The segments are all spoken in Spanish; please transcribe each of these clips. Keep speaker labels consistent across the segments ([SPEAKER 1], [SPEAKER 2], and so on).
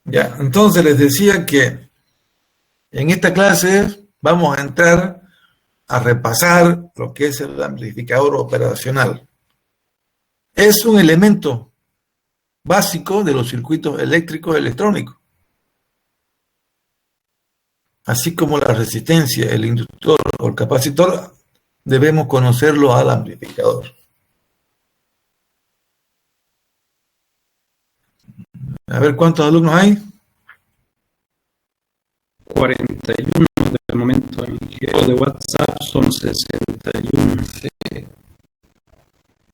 [SPEAKER 1] Ya, entonces les decía que en esta clase vamos a entrar a repasar lo que es el amplificador operacional. Es un elemento básico de los circuitos eléctricos electrónicos, así como la resistencia, el inductor o el capacitor, debemos conocerlo al amplificador. A ver cuántos alumnos hay.
[SPEAKER 2] 41 del momento. En el grupo de WhatsApp son 61.
[SPEAKER 1] Sí.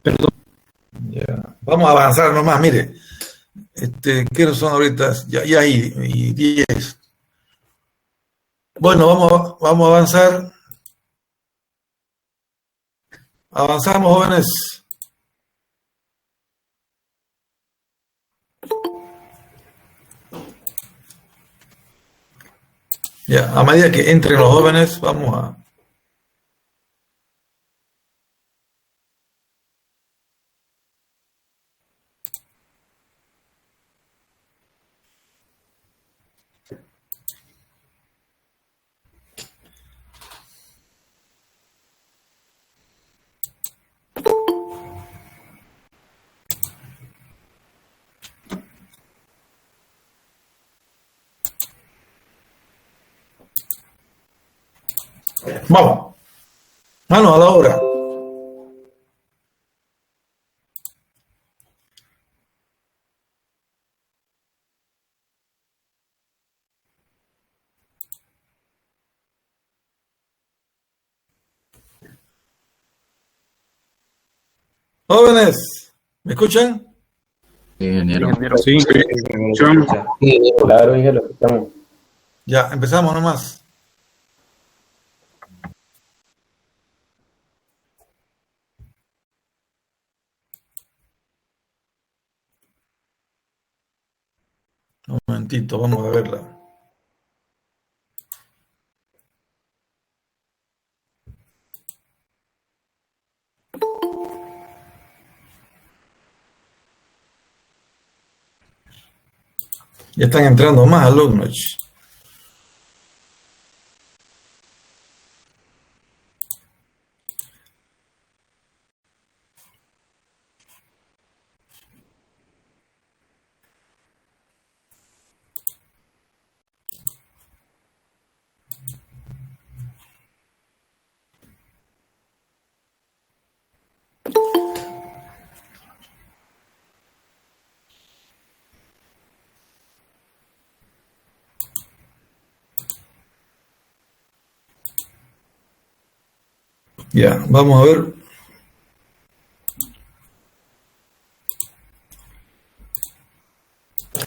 [SPEAKER 2] Perdón.
[SPEAKER 1] Ya. Vamos a avanzar nomás, mire. ¿Qué son ahorita? Ya hay 10. Bueno, vamos a avanzar. Avanzamos, jóvenes. Ya, a medida que entren los jóvenes, vamos a... Vamos. Manos a la obra. Jóvenes, ¿me escuchan?
[SPEAKER 3] Sí, ingeniero.
[SPEAKER 2] Sí,
[SPEAKER 4] Sí, claro, hija, lo que estamos.
[SPEAKER 1] Ya, empezamos nomás. Un momentito, vamos a verla. Ya están entrando más alumnos. Ya, vamos a ver.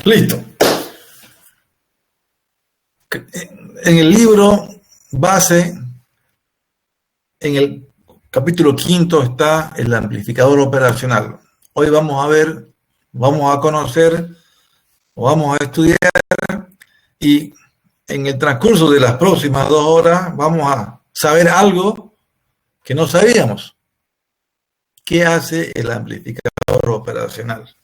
[SPEAKER 1] Listo. En el libro base, en el capítulo 5 está el amplificador operacional. Hoy vamos a ver, vamos a conocer, o vamos a estudiar, y en el transcurso de las próximas 2 horas vamos a saber algo que no sabíamos. ¿Qué hace el amplificador operacional?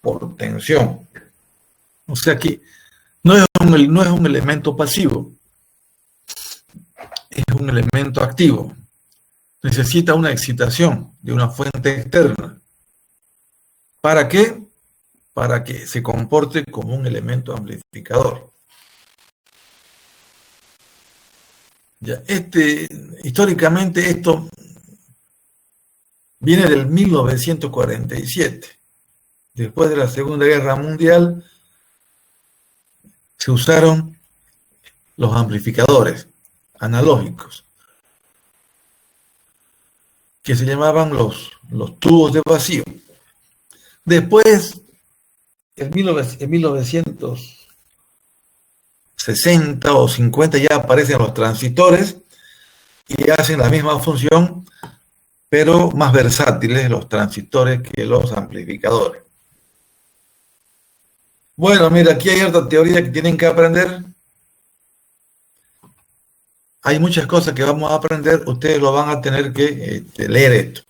[SPEAKER 1] por tensión. O sea que no es un elemento pasivo, es un elemento activo. Necesita una excitación de una fuente externa. ¿Para qué? Para que se comporte como un elemento amplificador. Ya, históricamente esto viene del 1947. Después de la Segunda Guerra Mundial se usaron los amplificadores analógicos, que se llamaban los tubos de vacío. Después, en 1960 o 50 ya aparecen los transistores y hacen la misma función, pero más versátiles los transistores que los amplificadores. Bueno, mira, aquí hay otra teoría que tienen que aprender. Hay muchas cosas que vamos a aprender, ustedes lo van a tener que leer esto.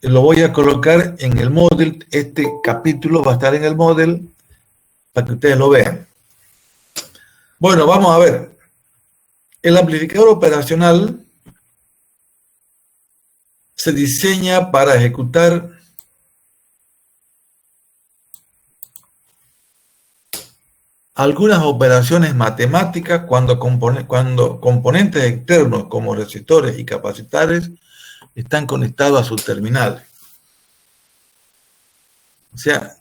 [SPEAKER 1] Lo voy a colocar en el Moodle, este capítulo va a estar en el Moodle para que ustedes lo vean. Bueno, vamos a ver. El amplificador operacional se diseña para ejecutar algunas operaciones matemáticas cuando componentes externos como resistores y capacitores están conectados a sus terminales. O sea,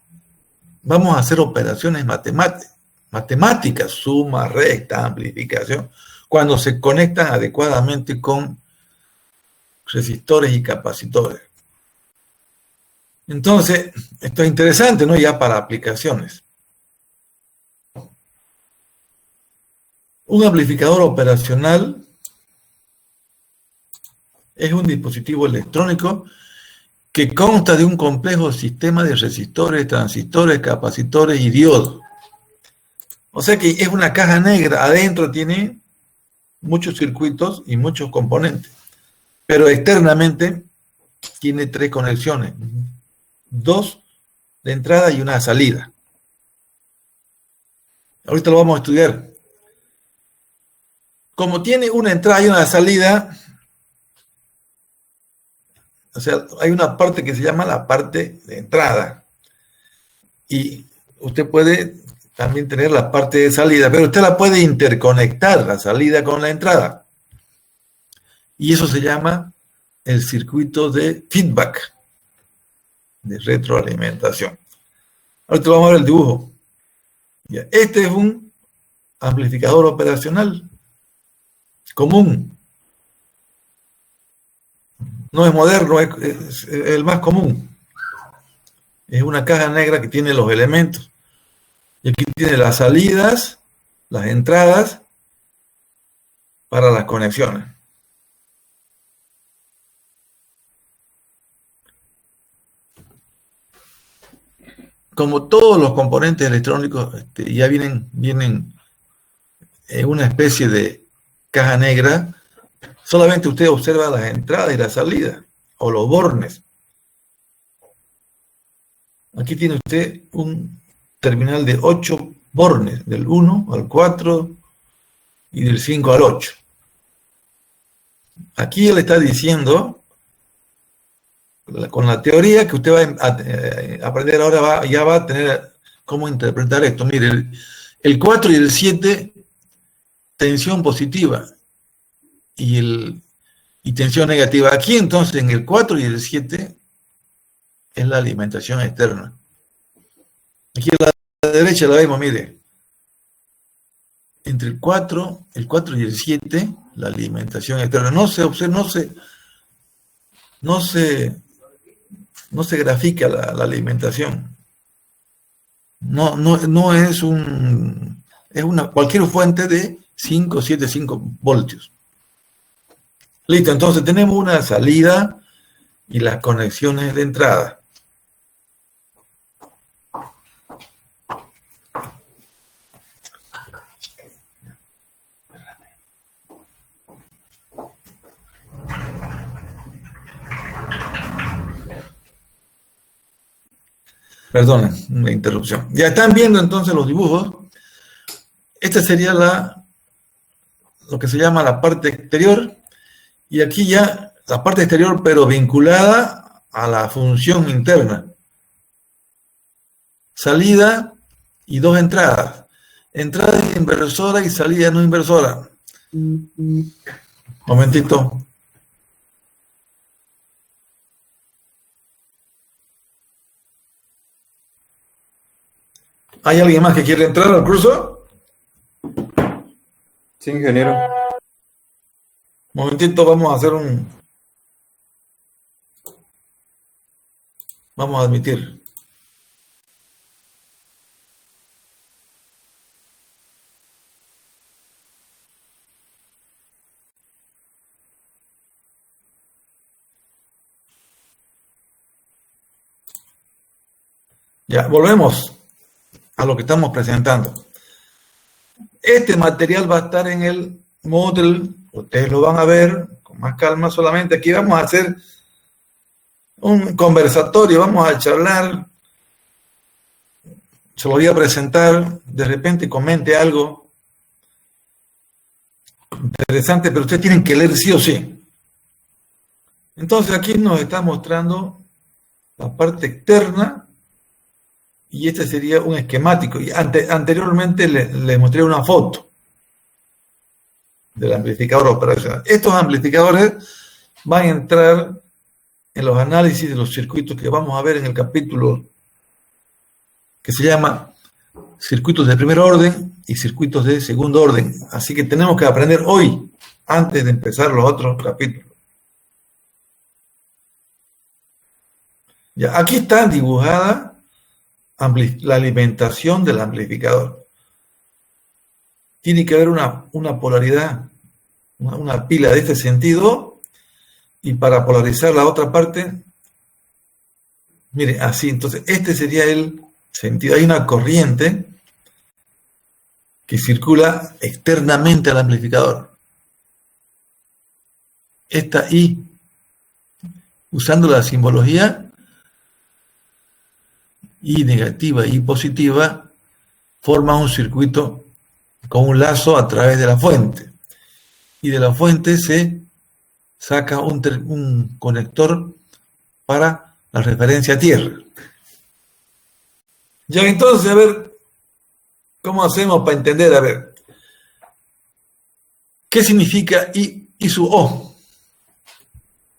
[SPEAKER 1] vamos a hacer operaciones matemáticas, suma, resta, amplificación, cuando se conectan adecuadamente con resistores y capacitores. Entonces, esto es interesante, ¿no? Ya para aplicaciones. Un amplificador operacional es un dispositivo electrónico que consta de un complejo sistema de resistores, transistores, capacitores y diodos. O sea que es una caja negra, adentro tiene muchos circuitos y muchos componentes, pero externamente tiene 3 conexiones, 2 de entrada y una de salida. Ahorita lo vamos a estudiar. Como tiene una entrada y una salida, o sea, hay una parte que se llama la parte de entrada. Y usted puede también tener la parte de salida, pero usted la puede interconectar, la salida con la entrada. Y eso se llama el circuito de feedback, de retroalimentación. Ahorita vamos a ver el dibujo. Este es un amplificador operacional común. No es moderno, es el más común. Es una caja negra que tiene los elementos. Y aquí tiene las salidas, las entradas para las conexiones. Como todos los componentes electrónicos ya vienen en una especie de caja negra, solamente usted observa las entradas y las salidas, o los bornes. Aquí tiene usted un terminal de 8 bornes, del 1 al 4 y del 5 al 8. Aquí él está diciendo, con la teoría que usted va a aprender ahora, ya va a tener cómo interpretar esto. Mire, el 4 y el 7, tensión positiva, y tensión negativa. Aquí entonces en el 4 y el 7 es la alimentación externa. Aquí a la derecha la vemos, mire. Entre el 4 y el 7, la alimentación externa. No se grafica la alimentación. No es cualquier fuente de 5 voltios. Listo, entonces tenemos una salida y las conexiones de entrada. Perdonen, una interrupción. Ya están viendo entonces los dibujos. Esta sería lo que se llama la parte exterior. Y aquí ya la parte exterior, pero vinculada a la función interna. Salida y dos entradas. Entrada inversora y salida no inversora. Momentito. ¿Hay alguien más que quiere entrar al curso?
[SPEAKER 4] Sí, ingeniero.
[SPEAKER 1] Momentito, vamos a hacer Vamos a admitir. Ya, volvemos a lo que estamos presentando. Este material va a estar en el Moodle, ustedes lo van a ver con más calma. Solamente aquí vamos a hacer un conversatorio, vamos a charlar, se lo voy a presentar, de repente comente algo interesante, pero ustedes tienen que leer sí o sí. Entonces aquí nos está mostrando la parte externa y este sería un esquemático. Y anteriormente les mostré una foto del amplificador operacional. Estos amplificadores van a entrar en los análisis de los circuitos que vamos a ver en el capítulo que se llama circuitos de primer orden y circuitos de segundo orden. Así que tenemos que aprender hoy, antes de empezar los otros capítulos. Ya, aquí está dibujada la alimentación del amplificador. Tiene que haber una polaridad, una pila de este sentido, y para polarizar la otra parte, mire, así. Entonces, este sería el sentido. Hay una corriente que circula externamente al amplificador. Esta I, usando la simbología I negativa y positiva, forma un circuito con un lazo a través de la fuente. Y de la fuente se saca un conector para la referencia a tierra. Ya, entonces, a ver, ¿cómo hacemos para entender? A ver, ¿qué significa I sub O?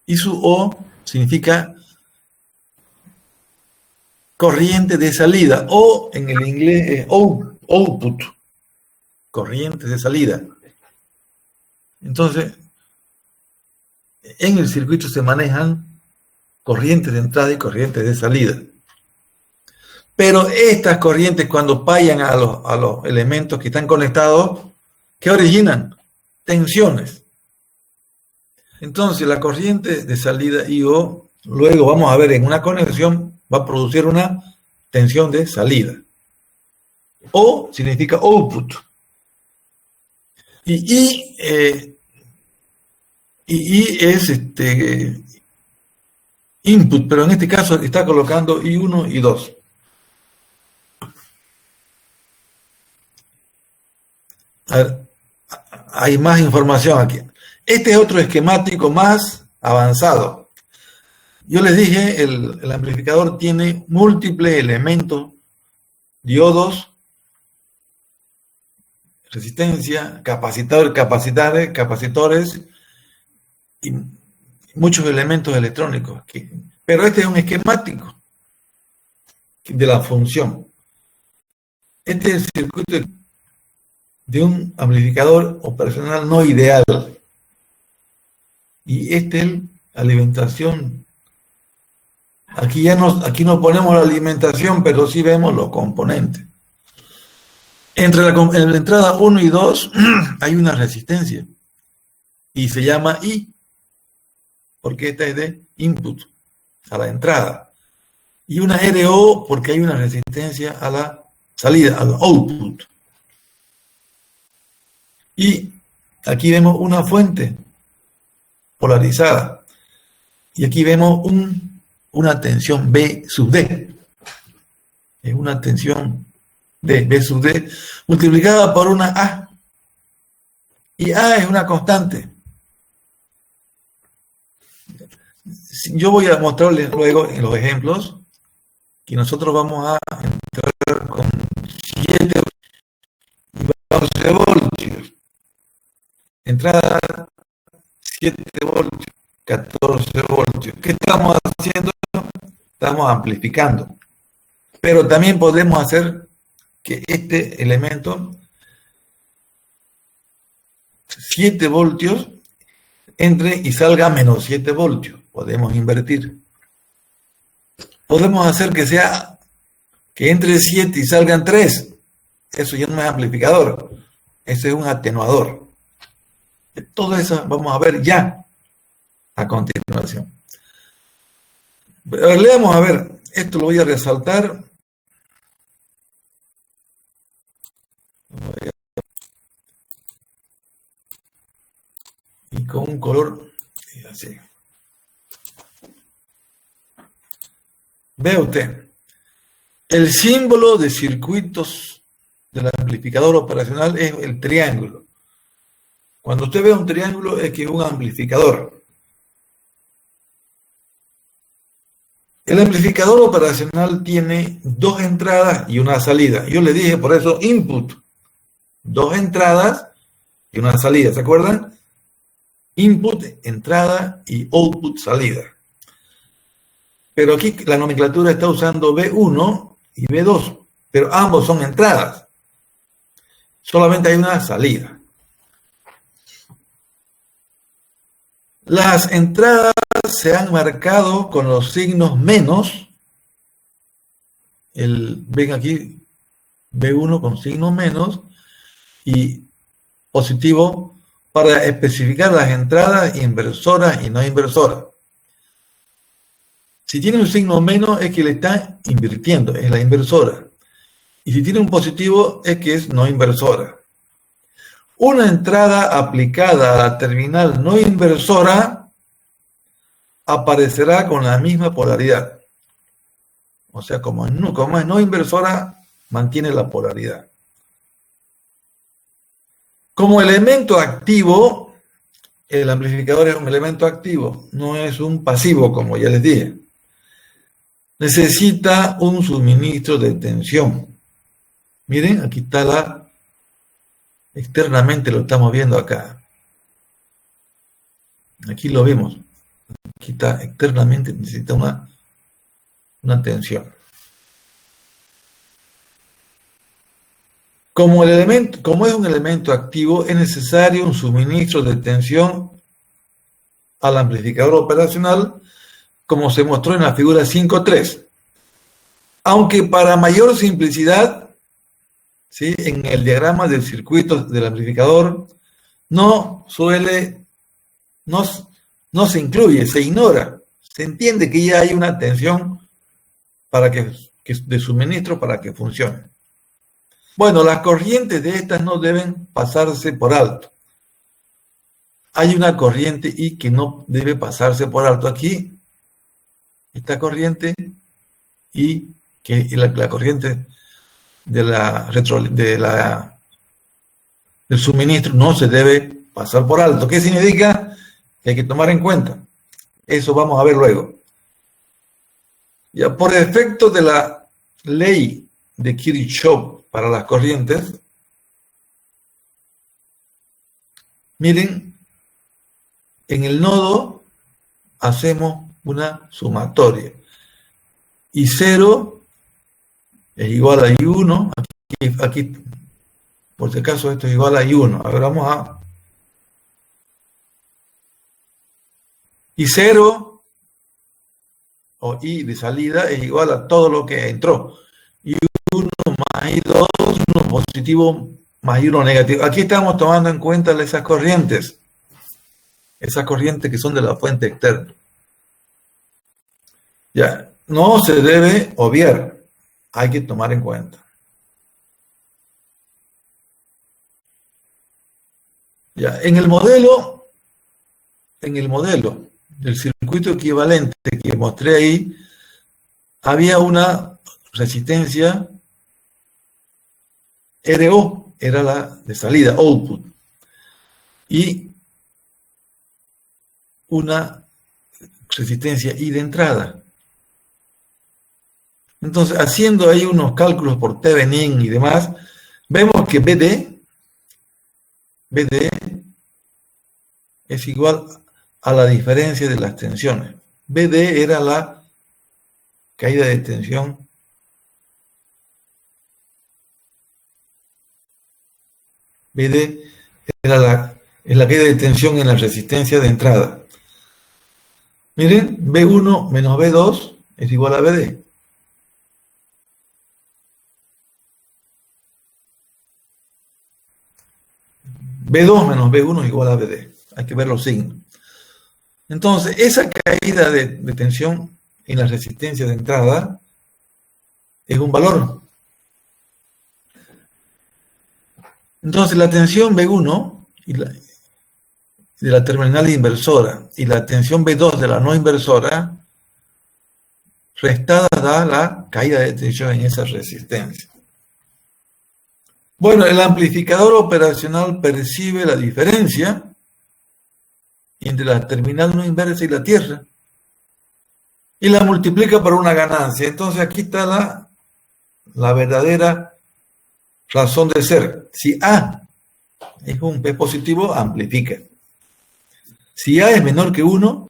[SPEAKER 1] I sub O significa corriente de salida, o en el inglés es output, corriente de salida. Entonces, en el circuito se manejan corrientes de entrada y corrientes de salida. Pero estas corrientes, cuando vayan a los elementos que están conectados, ¿qué originan? Tensiones. Entonces, la corriente de salida IO, luego vamos a ver en una conexión, va a producir una tensión de salida. O significa output. Y es input, pero en este caso está colocando I1 y 2. A ver, hay más información aquí. Este es otro esquemático más avanzado. Yo les dije, el amplificador tiene múltiples elementos, diodos, resistencia, capacitores y muchos elementos electrónicos. Pero este es un esquemático de la función. Este es el circuito de un amplificador operacional no ideal. Y este es la alimentación. Aquí no ponemos la alimentación, pero sí vemos los componentes. Entre la entrada 1 y 2 hay una resistencia y se llama I, porque esta es de input, a la entrada. Y una RO porque hay una resistencia a la salida, al output. Y aquí vemos una fuente polarizada. Y aquí vemos una tensión B sub D. es una tensión D, B sub D, multiplicada por una A. Y A es una constante. Yo voy a mostrarles luego en los ejemplos que nosotros vamos a entrar con 7 y 14 voltios. Entrada 7 voltios, 14 voltios. ¿Qué estamos haciendo? Estamos amplificando. Pero también podemos hacer que este elemento, 7 voltios, entre y salga menos 7 voltios. Podemos invertir. Podemos hacer que entre 7 y salgan 3. Eso ya no es amplificador. Eso es un atenuador. Todo eso vamos a ver ya a continuación. Pero leamos a ver. Esto lo voy a resaltar. Y con un color así. Ve usted, el símbolo de circuitos del amplificador operacional es el triángulo. Cuando usted ve un triángulo es que es un amplificador. El amplificador operacional tiene 2 entradas y una salida. Yo le dije por eso input. 2 entradas y una salida. ¿Se acuerdan? Input, entrada y output, salida. Pero aquí la nomenclatura está usando B1 y B2, pero ambos son entradas. Solamente hay una salida. Las entradas se han marcado con los signos menos. Ven aquí B1 con signo menos y positivo para especificar las entradas inversoras y no inversoras. Si tiene un signo menos es que le está invirtiendo, es la inversora. Y si tiene un positivo es que es no inversora. Una entrada aplicada a la terminal no inversora aparecerá con la misma polaridad. O sea, como es no inversora, mantiene la polaridad. Como elemento activo, el amplificador es un elemento activo, no es un pasivo, como ya les dije. Necesita un suministro de tensión. Miren, aquí está externamente lo estamos viendo acá. Aquí lo vemos. Aquí está externamente, necesita una tensión. Como es un elemento activo, es necesario un suministro de tensión al amplificador operacional, como se mostró en la figura 5.3. Aunque para mayor simplicidad, ¿sí?, en el diagrama del circuito del amplificador no se incluye, se ignora. Se entiende que ya hay una tensión de suministro para que funcione. Bueno, las corrientes de estas no deben pasarse por alto. Hay una corriente I que no debe pasarse por alto. Aquí, esta corriente I, que es la corriente del suministro, no se debe pasar por alto. ¿Qué significa? Que hay que tomar en cuenta. Eso vamos a ver luego. Ya por efecto de la ley de Kirchhoff para las corrientes, miren, en el nodo hacemos una sumatoria. Y 0 es igual a I1. Aquí, por si acaso, esto es igual a I1. Ahora vamos a... Y 0, o I de salida, es igual a todo lo que entró. I1 más I2, uno positivo más I1 negativo. Aquí estamos tomando en cuenta esas corrientes que son de la fuente externa. Ya, no se debe obviar, hay que tomar en cuenta. Ya, en el modelo del circuito equivalente que mostré ahí, había una resistencia RO, era la de salida, output, y una resistencia I de entrada. Entonces, haciendo ahí unos cálculos por Thevenin y demás, vemos que BD es igual a la diferencia de las tensiones. BD era la caída de tensión BD es la caída de tensión en la resistencia de entrada. Miren, B1 menos B2 es igual a BD. B2 menos B1 es igual a BD. Hay que ver los signos. Entonces, esa caída de tensión en la resistencia de entrada es un valor. Entonces, la tensión B1 de la terminal inversora y la tensión B2 de la no inversora restada da la caída de tensión en esa resistencia. Bueno, el amplificador operacional percibe la diferencia entre la terminal no inversa y la tierra y la multiplica por una ganancia. Entonces aquí está la verdadera razón de ser. Si A es un P positivo, amplifica. Si A es menor que 1,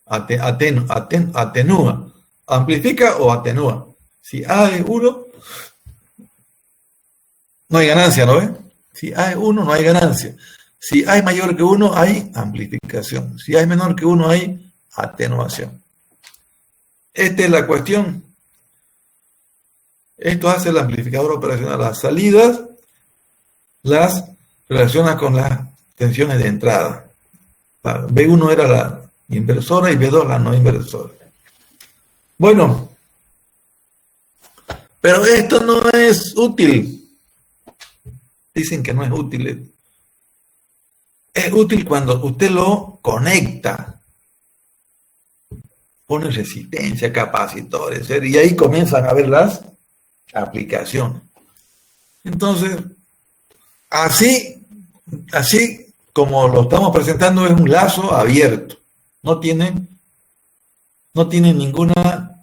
[SPEAKER 1] atenúa. Amplifica o atenúa. Si A es 1, no hay ganancia, ¿no ves? Si A es 1, no hay ganancia. Si A es mayor que 1, hay amplificación. Si A es menor que 1, hay atenuación. Esta es la cuestión. Esto hace el amplificador operacional. Las salidas las relaciona con las tensiones de entrada. B1 era la inversora y B2 la no inversora. Bueno, pero esto no es útil. Dicen que no es útil. Es útil cuando usted lo conecta. Pone resistencia, capacitores, y ahí comienzan a ver las aplicaciones. Entonces, así como lo estamos presentando, es un lazo abierto. No tiene ninguna...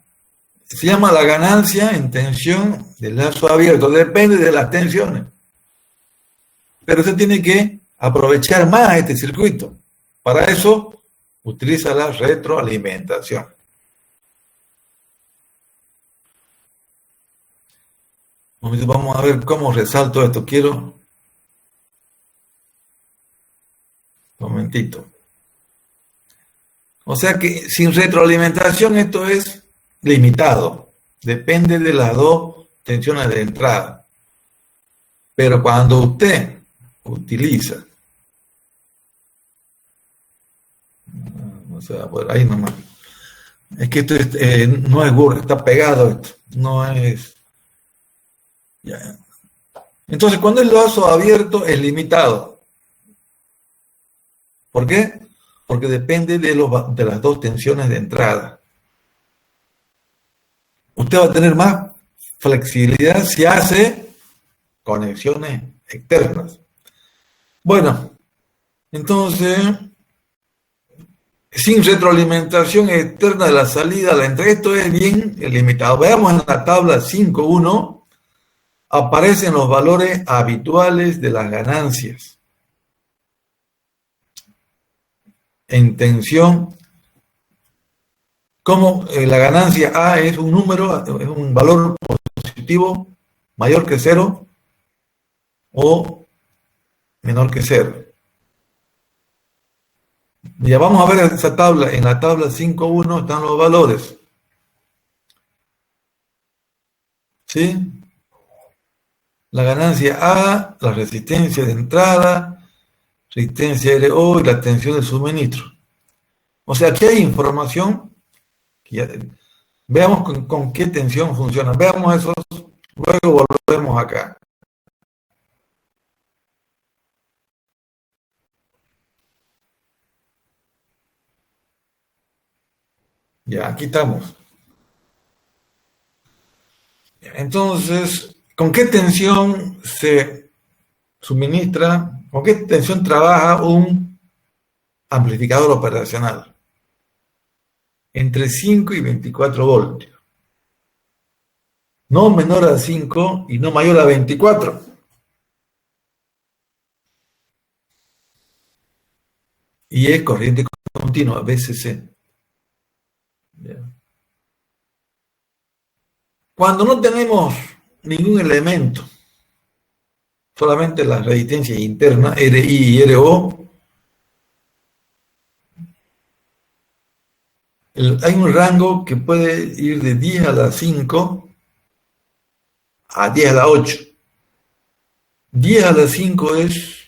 [SPEAKER 1] Se llama la ganancia en tensión del lazo abierto. Depende de las tensiones. Pero usted tiene que aprovechar más este circuito. Para eso, utiliza la retroalimentación. Vamos a ver cómo resalto esto. Quiero... Un momentito. O sea que sin retroalimentación esto es limitado. Depende de las dos tensiones de entrada. Pero cuando usted utiliza... No se va a poder, ahí nomás. Es que esto no es Word, está pegado esto. No es... Ya. Entonces, cuando el lazo abierto es limitado. ¿Por qué? Porque depende de las dos tensiones de entrada. Usted va a tener más flexibilidad si hace conexiones externas. Bueno, entonces, sin retroalimentación externa de la salida a la entrada, esto es bien limitado. Veamos en la tabla 5.1, aparecen los valores habituales de las ganancias en tensión. Como la ganancia A es un número, es un valor positivo mayor que 0 o menor que 0. Ya vamos a ver esa tabla. En la tabla 5.1 están los valores. ¿Sí? La ganancia A, la resistencia de entrada, resistencia RO y la tensión de suministro. O sea, aquí hay información. Veamos con qué tensión funciona. Veamos esos, luego volvemos acá. Ya, aquí estamos. Entonces, ¿con qué tensión se suministra, con qué tensión trabaja un amplificador operacional? Entre 5 y 24 voltios. No menor a 5 y no mayor a 24. Y es corriente continua, VCC. Cuando no tenemos ningún elemento, solamente la resistencia interna, RI y RO, hay un rango que puede ir de 10 a la 5 a 10 a la 8. 10 a la 5 es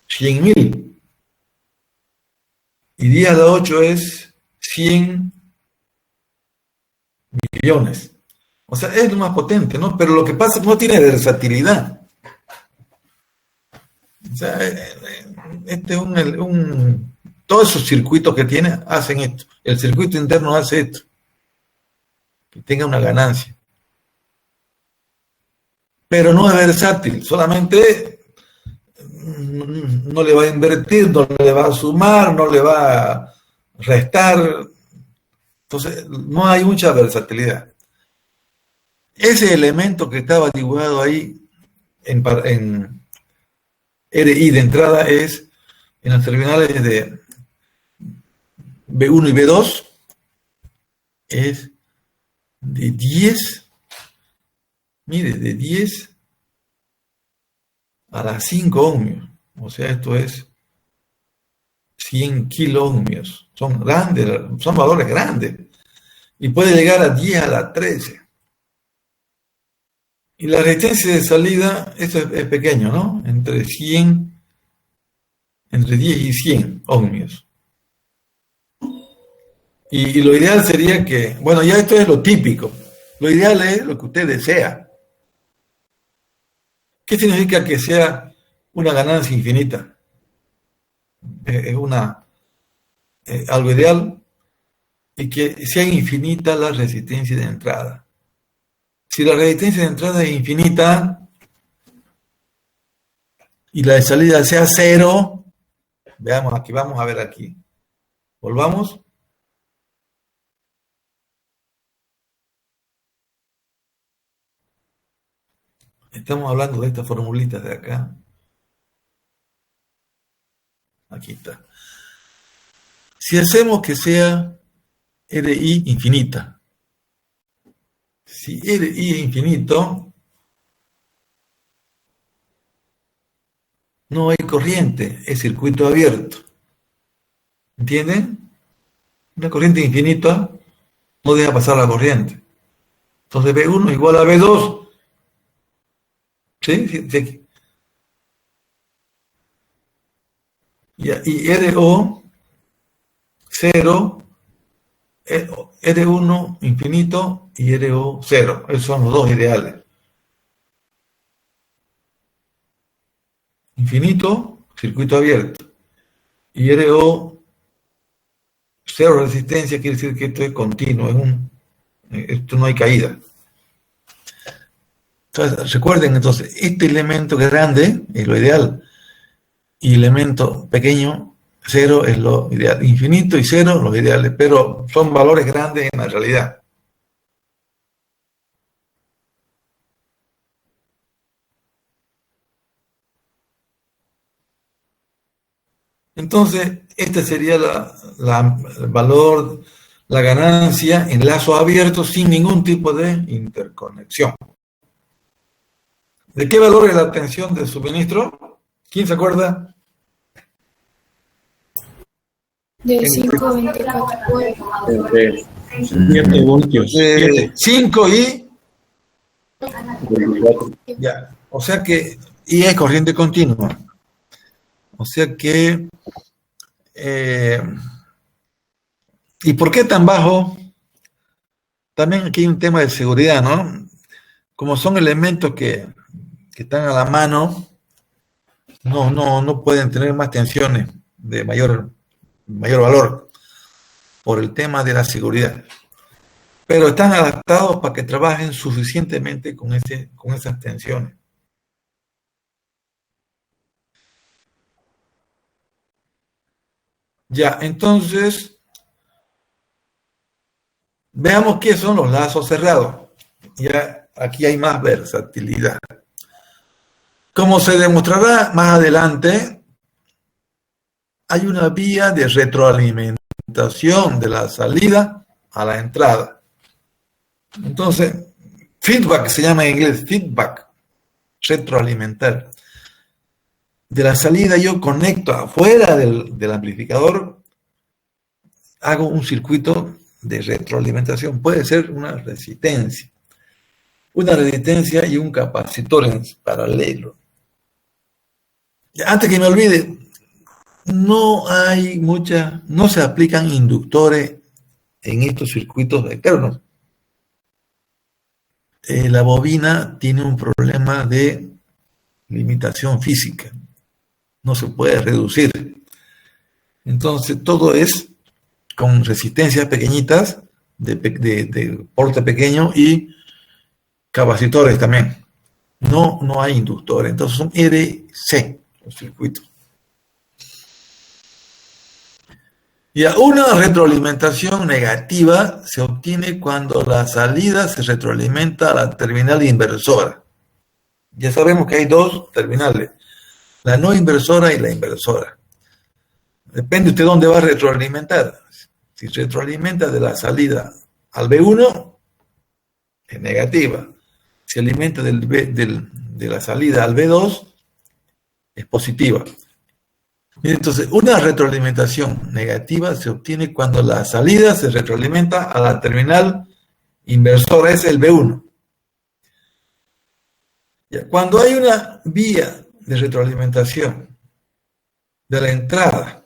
[SPEAKER 1] 100.000 y 10 a la 8 es 100 millones. O sea, es lo más potente, ¿no? Pero lo que pasa es que no tiene versatilidad. O sea, este es todos esos circuitos que tiene hacen esto. El circuito interno hace esto. Que tenga una ganancia. Pero no es versátil. Solamente no le va a invertir, no le va a sumar, no le va a restar. Entonces, no hay mucha versatilidad. Ese elemento que estaba dibujado ahí en RI de entrada es en las terminales de B1 y B2 es de 10, mire, de 10 a las 5 ohmios. O sea, esto es 100 kiloohmios. Son grandes, son valores grandes. Y puede llegar a 10 a la 13. Y la resistencia de salida, esto es pequeño, ¿no? Entre 10 y 100 ohmios. Y lo ideal sería que, bueno, ya esto es lo típico. Lo ideal es lo que usted desea. ¿Qué significa que sea una ganancia infinita? Es algo ideal, y que sea infinita la resistencia de entrada. Si la resistencia de entrada es infinita y la de salida sea 0, veamos aquí, vamos a ver aquí. Volvamos. Estamos hablando de estas formulitas de acá. Aquí está. Si hacemos que sea RI infinita, si RI es infinito, no hay corriente, es circuito abierto. ¿Entienden? Una corriente infinita no deja pasar la corriente. Entonces B1 igual a B2. ¿Sí? Sí. Y RO 0, R1 infinito y RO 0. Esos son los dos ideales. Infinito, circuito abierto. Y RO 0 resistencia quiere decir que esto es continuo, esto no hay caída. Entonces, recuerden entonces, este elemento grande es lo ideal. Y elemento pequeño, 0 es lo ideal. Infinito y 0 los ideales, pero son valores grandes en la realidad. Entonces, este sería el valor, la ganancia en lazo abierto sin ningún tipo de interconexión. ¿De qué valor es la tensión de suministro? ¿Quién se acuerda?
[SPEAKER 3] De 5 a 24
[SPEAKER 2] 7 voltios.
[SPEAKER 1] 5 y...
[SPEAKER 4] 24.
[SPEAKER 1] Ya, o sea que... Y es corriente continua. O sea que... ¿y por qué tan bajo? También aquí hay un tema de seguridad, ¿no? Como son elementos que están a la mano, no pueden tener más tensiones de mayor valor por el tema de la seguridad. pero están adaptados para que trabajen suficientemente con esas tensiones. Ya, entonces, veamos qué son los lazos cerrados. Ya, aquí hay más versatilidad. Como se demostrará más adelante, hay una vía de retroalimentación de la salida a la entrada. Entonces, feedback se llama en inglés, feedback, retroalimentar. De la salida yo conecto afuera del amplificador, hago un circuito de retroalimentación. Puede ser una resistencia y un capacitor en paralelo. Antes que me olvide, no se aplican inductores en estos circuitos externos. La bobina tiene un problema de limitación física. No se puede reducir. Entonces, todo es con resistencias pequeñitas, de porte pequeño y capacitores también. No hay inductores. Entonces, son RC los circuitos. Y una retroalimentación negativa se obtiene cuando la salida se retroalimenta a la terminal inversora. Ya sabemos que hay dos terminales, la no inversora y la inversora. Depende usted dónde va a retroalimentar. Si retroalimenta de la salida al B1, es negativa. Si alimenta de la salida al B2, es positiva. Entonces, una retroalimentación negativa se obtiene cuando la salida se retroalimenta a la terminal inversora, es el B1. Cuando hay una vía de retroalimentación de la entrada,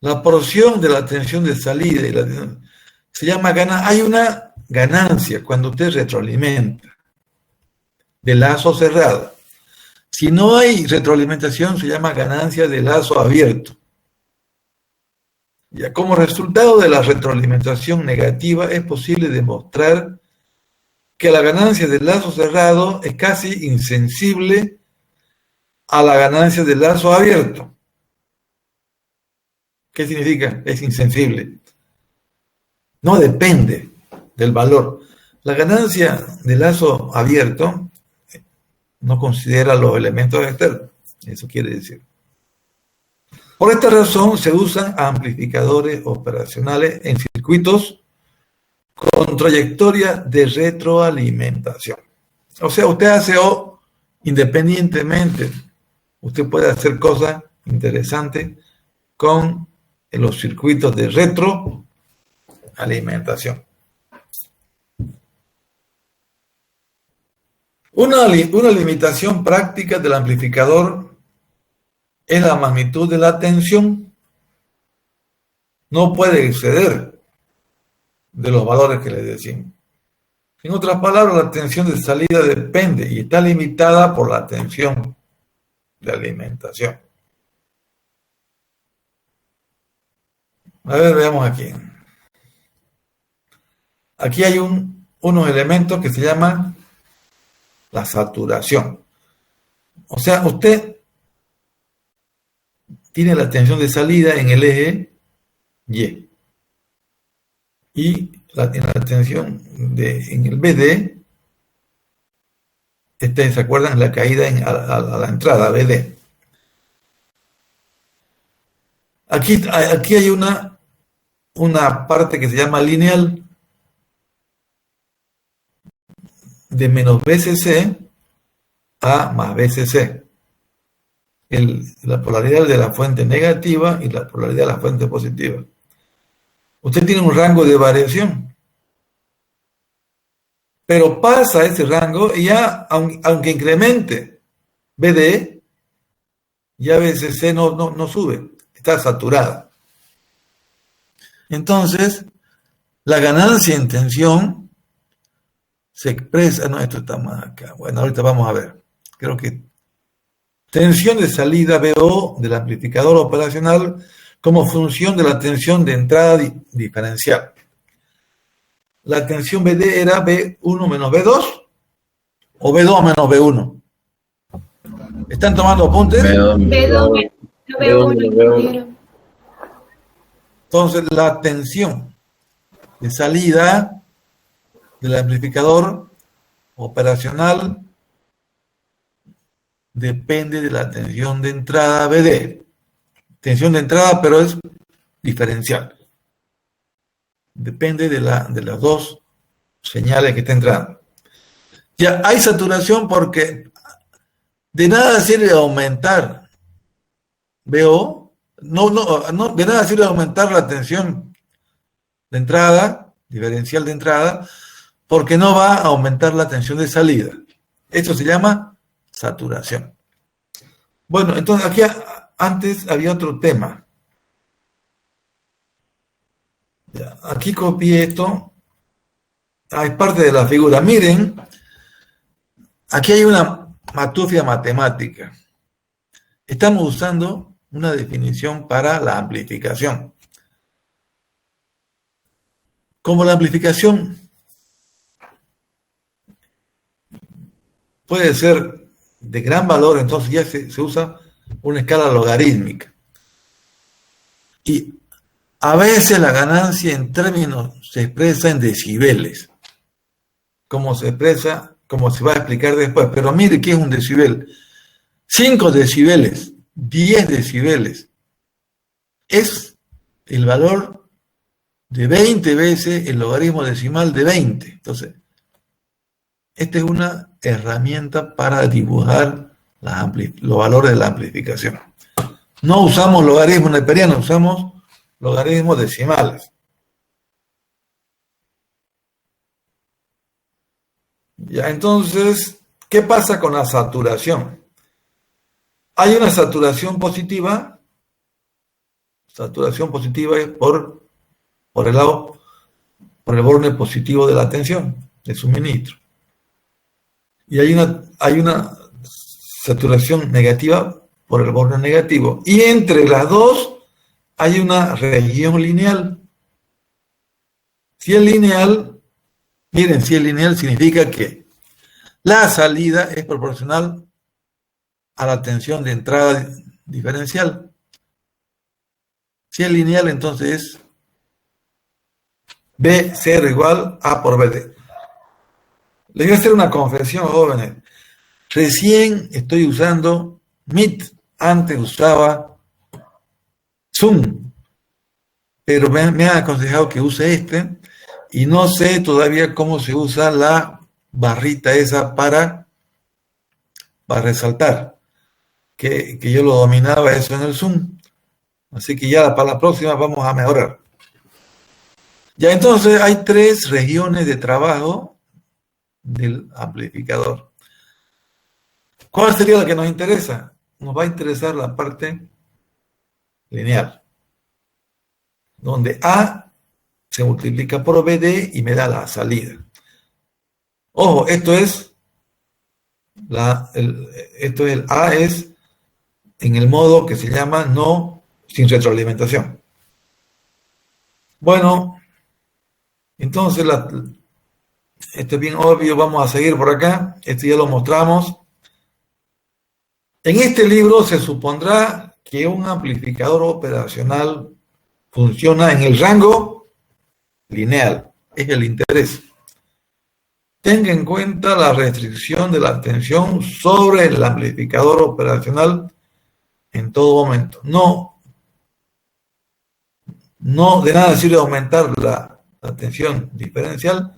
[SPEAKER 1] la porción de la tensión de salida se llama ganancia. Hay una ganancia cuando usted retroalimenta de lazo cerrado. Si no hay retroalimentación, se llama ganancia de lazo abierto. Ya como resultado de la retroalimentación negativa, es posible demostrar que la ganancia del lazo cerrado es casi insensible a la ganancia del lazo abierto. ¿Qué significa? Es insensible. No depende del valor. La ganancia del lazo abierto no considera los elementos externos. Eso quiere decir. Por esta razón se usan amplificadores operacionales en circuitos con trayectoria de retroalimentación. O sea, usted hace O independientemente. Usted puede hacer cosas interesantes con los circuitos de retroalimentación. Una limitación práctica del amplificador es la magnitud de la tensión. No puede exceder de los valores que le decimos. En otras palabras, la tensión de salida depende y está limitada por la tensión de alimentación. A ver, veamos aquí. Aquí hay unos elementos que se llaman la saturación. O sea, usted tiene la tensión de salida en el eje Y. Y en la tensión en el BD, ¿se acuerdan? La caída a la entrada, BD. Aquí hay una parte que se llama lineal de menos BCC a más BCC. La polaridad de la fuente negativa y la polaridad de la fuente positiva. Usted tiene un rango de variación. Pero pasa ese rango y ya, aunque incremente BD, ya BCC no sube, está saturada. Entonces, la ganancia en tensión se expresa, no, esto está más acá. Bueno, ahorita vamos a ver. Creo que tensión de salida BO del amplificador operacional como función de la tensión de entrada diferencial. la tensión BD era B1 menos B2 o B2 menos B1. ¿Están tomando apuntes?
[SPEAKER 3] B2, B1.
[SPEAKER 1] Entonces, la tensión de salida del amplificador operacional depende de la tensión de entrada BD. Tensión de entrada, pero es diferencial. Depende de las dos señales que estén entrando. Ya hay saturación porque de nada sirve aumentar BO, de nada sirve aumentar la tensión de entrada, diferencial de entrada, porque no va a aumentar la tensión de salida. Esto se llama saturación. Bueno, entonces aquí antes había otro tema. Ya, aquí copié esto. Hay parte de la figura. Miren, aquí hay una matufia matemática. Estamos usando una definición para la amplificación. Como la amplificación puede ser de gran valor, entonces ya se usa una escala logarítmica. Y a veces la ganancia en términos se expresa en decibeles, como se expresa, como se va a explicar después. Pero mire qué es un decibel. 5 decibeles, 10 decibeles. Es el valor de 20 veces el logaritmo decimal de 20. Entonces, esta es una herramienta para dibujar los valores de la amplificación. No usamos logaritmos neperianos, usamos logaritmos decimales. Ya, entonces, ¿qué pasa con la saturación? Hay una saturación positiva. Saturación positiva es por el lado, por el borde positivo de la tensión de suministro. Y hay una saturación negativa por el borde negativo. Y entre las dos hay una región lineal. Si es lineal, miren, si es lineal significa que la salida es proporcional a la tensión de entrada diferencial. Si es lineal, entonces es B0 igual A por BD. Les voy a hacer una confesión, jóvenes. Recién estoy usando Meet. Antes usaba Zoom. Pero me han aconsejado que use este. Y no sé todavía cómo se usa la barrita esa para resaltar. Que yo lo dominaba eso en el Zoom. Así que ya para la próxima vamos a mejorar. Ya entonces hay 3 regiones de trabajo del amplificador. ¿Cuál sería la que nos interesa? Nos va a interesar la parte lineal, donde A se multiplica por BD y me da la salida. Ojo, esto es el A es en el modo que se llama no sin retroalimentación. Bueno, entonces esto es bien obvio, vamos a seguir por acá. Esto ya lo mostramos. En este libro se supondrá que un amplificador operacional funciona en el rango lineal. Es el interés. Tenga en cuenta la restricción de la tensión sobre el amplificador operacional en todo momento. No de nada sirve aumentar la tensión diferencial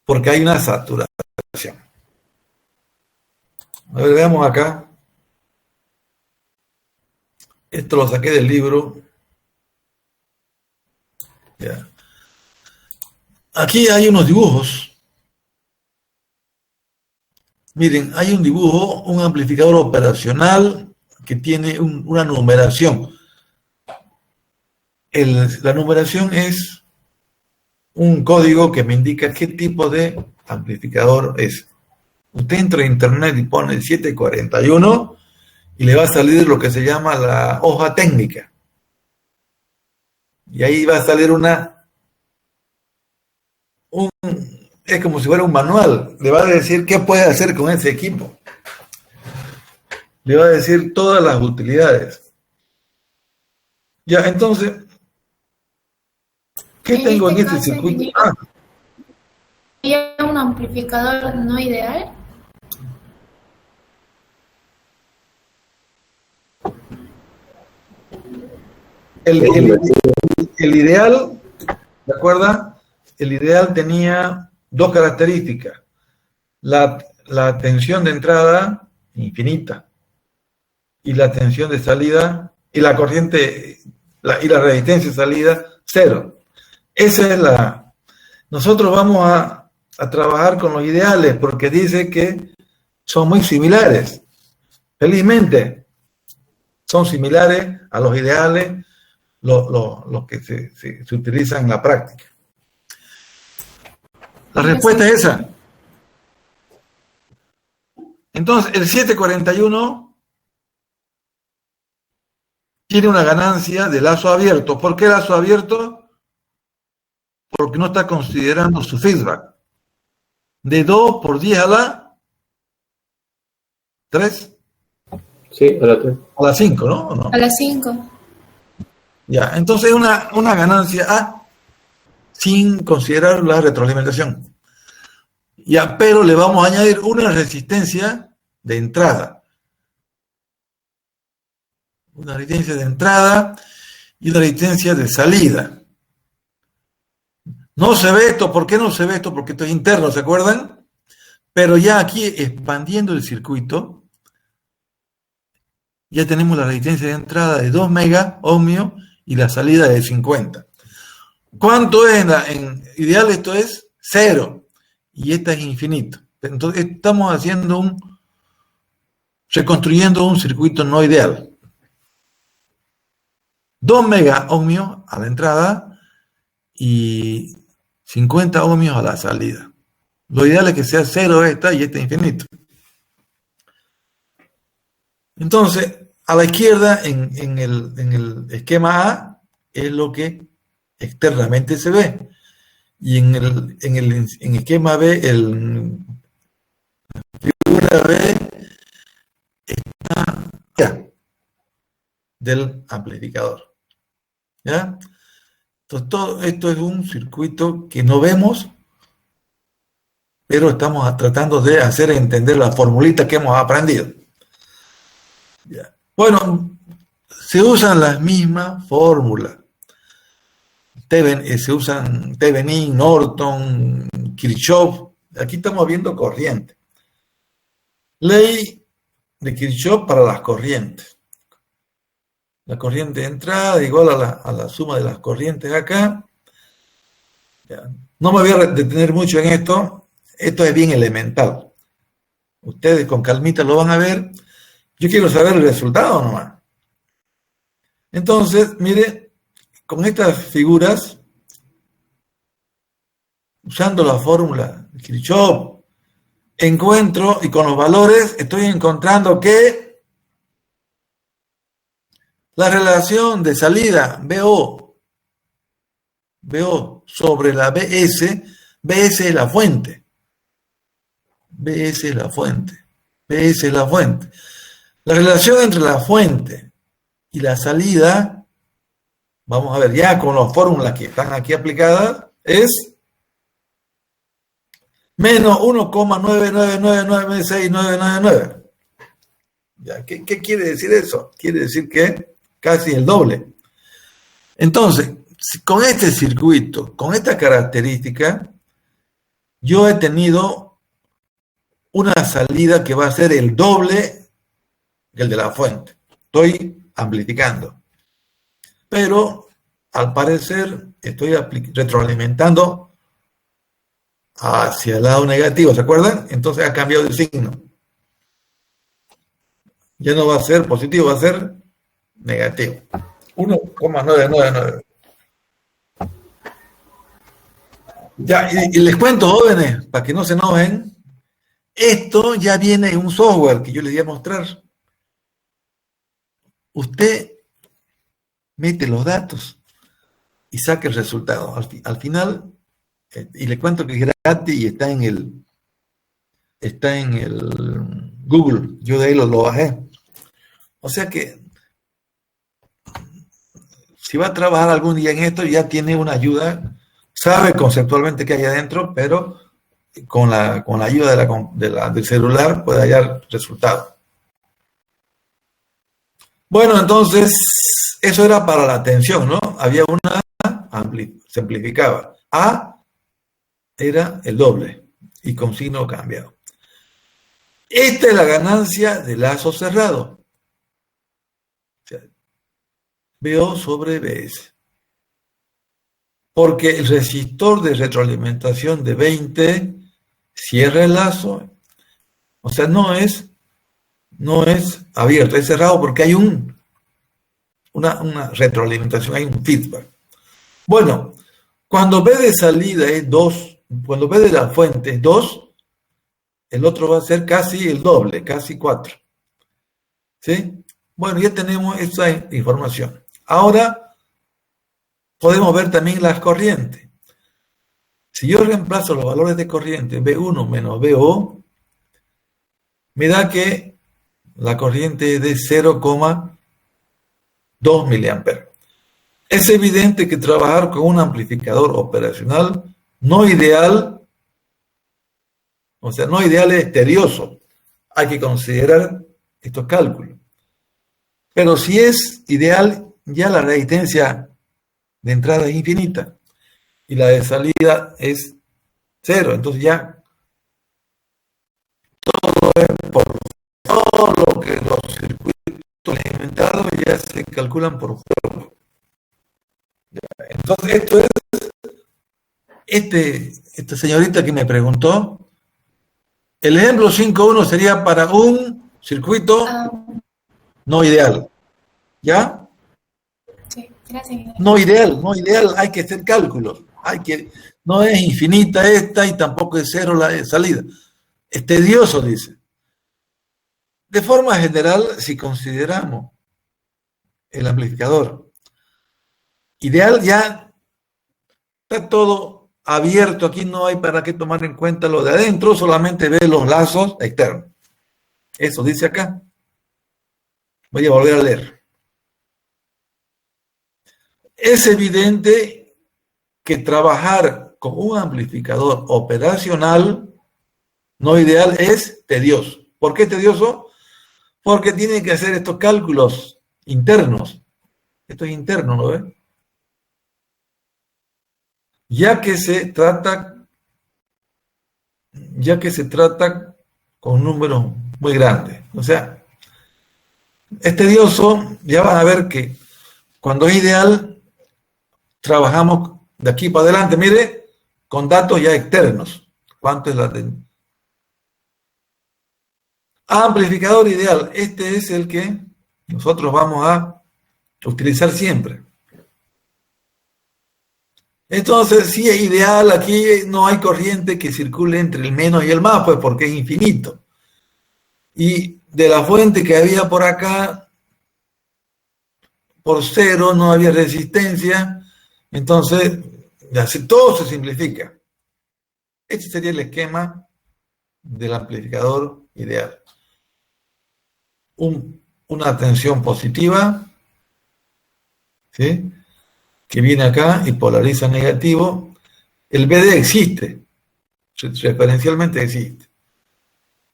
[SPEAKER 1] porque hay una saturación. A ver, veamos acá. Esto lo saqué del libro. Ya. Aquí hay unos dibujos. Miren, hay un dibujo, un amplificador operacional que tiene una numeración. La numeración es un código que me indica qué tipo de amplificador es. Usted entra a internet y pone el 741 y le va a salir lo que se llama la hoja técnica. Y ahí va a salir una es como si fuera un manual. Le va a decir qué puede hacer con ese equipo. Le va a decir todas las utilidades. Ya, entonces, ¿qué tengo en este circuito?
[SPEAKER 3] ¿Sería un amplificador no ideal?
[SPEAKER 1] El ideal, ¿de acuerdo? El ideal tenía dos características. La tensión de entrada infinita y la tensión de salida y la corriente y la resistencia de salida cero. Esa es la... Nosotros vamos a trabajar con los ideales porque dice que son muy similares. Felizmente, son similares a los ideales los que se utilizan en la práctica. La respuesta es esa. Entonces, el 741 tiene una ganancia de lazo abierto. ¿Por qué lazo abierto? Porque no está considerando su feedback. De 2 por 10 a la 3.
[SPEAKER 4] Sí, a la 3.
[SPEAKER 1] A la 5, ¿no? ¿O no?
[SPEAKER 3] A las 5.
[SPEAKER 1] Ya, entonces una ganancia A sin considerar la retroalimentación. Ya, pero le vamos a añadir una resistencia de entrada. Una resistencia de entrada y una resistencia de salida. No se ve esto. ¿Por qué no se ve esto? Porque esto es interno, ¿se acuerdan? Pero ya aquí, expandiendo el circuito, ya tenemos la resistencia de entrada de 2 mega ohmios y la salida de 50. ¿Cuánto es en ideal? Esto es 0. Y esta es infinito. Entonces estamos reconstruyendo un circuito no ideal. 2 mega ohmios a la entrada y 50 ohmios a la salida. Lo ideal es que sea 0 esta y esta infinito. Entonces, a la izquierda, en el esquema A, es lo que externamente se ve. Y en el esquema B, figura B, está del amplificador. ¿Ya? Entonces, todo esto es un circuito que no vemos, pero estamos tratando de hacer entender la formulita que hemos aprendido. ¿Ya? Bueno, se usan las mismas fórmulas. Se usan Thevenin, Norton, Kirchhoff. Aquí estamos viendo corriente. Ley de Kirchhoff para las corrientes. La corriente de entrada igual a la suma de las corrientes acá. Ya. No me voy a detener mucho en esto. Esto es bien elemental. Ustedes con calmita lo van a ver. Yo quiero saber el resultado nomás. Entonces, mire, con estas figuras, usando la fórmula de Kirchhoff, encuentro, y con los valores, estoy encontrando que la relación de salida BO sobre la BS es la fuente. BS es la fuente. BS es la fuente. La relación entre la fuente y la salida, vamos a ver, ya con las fórmulas que están aquí aplicadas, es menos 1,9999699. ¿Ya? ¿Qué quiere decir eso? Quiere decir que casi el doble. Entonces, con este circuito, con esta característica, yo he tenido una salida que va a ser el doble del de la fuente. Estoy amplificando. Pero, al parecer, estoy retroalimentando hacia el lado negativo, ¿se acuerdan? Entonces ha cambiado de signo. Ya no va a ser positivo, va a ser negativo. 1,999. Ya, y les cuento, jóvenes, para que no se enojen, esto ya viene en un software que yo les voy a mostrar. Usted mete los datos y saca el resultado. Al final Y le cuento que es gratis y está en el Google. Yo de ahí lo bajé. O sea que si va a trabajar algún día en esto, ya tiene una ayuda, sabe conceptualmente qué hay adentro, pero con la ayuda del celular puede hallar resultados. Bueno, entonces, eso era para la atención, ¿no? Había una, se amplificaba. A era el doble y con signo cambiado. Esta es la ganancia de lazo cerrado. O sea, BO sobre BS. Porque el resistor de retroalimentación de 20 cierra el lazo. O sea, no es abierto, es cerrado porque hay una retroalimentación, hay un feedback. Bueno, cuando B de salida es 2, cuando B de la fuente es 2, el otro va a ser casi el doble, casi 4. ¿Sí? Bueno, ya tenemos esa información. Ahora podemos ver también las corrientes. Si yo reemplazo los valores de corriente B1 menos BO, me da que la corriente es de 0,2 miliamperes. Es evidente que trabajar con un amplificador operacional no ideal, o sea, no ideal es tedioso. Hay que considerar estos cálculos. Pero si es ideal, ya la resistencia de entrada es infinita y la de salida es 0. Entonces ya todo es por todo lo que los circuitos alimentados ya se calculan por juego. Entonces esto es esta señorita que me preguntó. El ejemplo 5.1 sería para un circuito no ideal. ¿Ya?
[SPEAKER 3] Sí, gracias.
[SPEAKER 1] No ideal, hay que hacer cálculos. No es infinita esta y tampoco es 0 la salida. Es tedioso, dice. De forma general, si consideramos el amplificador ideal, ya está todo abierto. Aquí no hay para qué tomar en cuenta lo de adentro, solamente ve los lazos externos. Eso dice acá. Voy a volver a leer. Es evidente que trabajar con un amplificador operacional no ideal es tedioso. ¿Por qué tedioso? Porque tiene que hacer estos cálculos internos. Esto es interno, ¿lo ven? Ya que se trata con números muy grandes. O sea, es tedioso. Ya van a ver que cuando es ideal, trabajamos de aquí para adelante, mire, con datos ya externos. ¿Cuánto es la amplificador ideal? Este es el que nosotros vamos a utilizar siempre. Entonces, si es ideal, aquí no hay corriente que circule entre el menos y el más, pues porque es infinito. Y de la fuente que había por acá, por 0 no había resistencia, entonces todo se simplifica. Este sería el esquema del amplificador ideal. Una tensión positiva, ¿sí?, que viene acá y polariza negativo. El BD existe, referencialmente existe.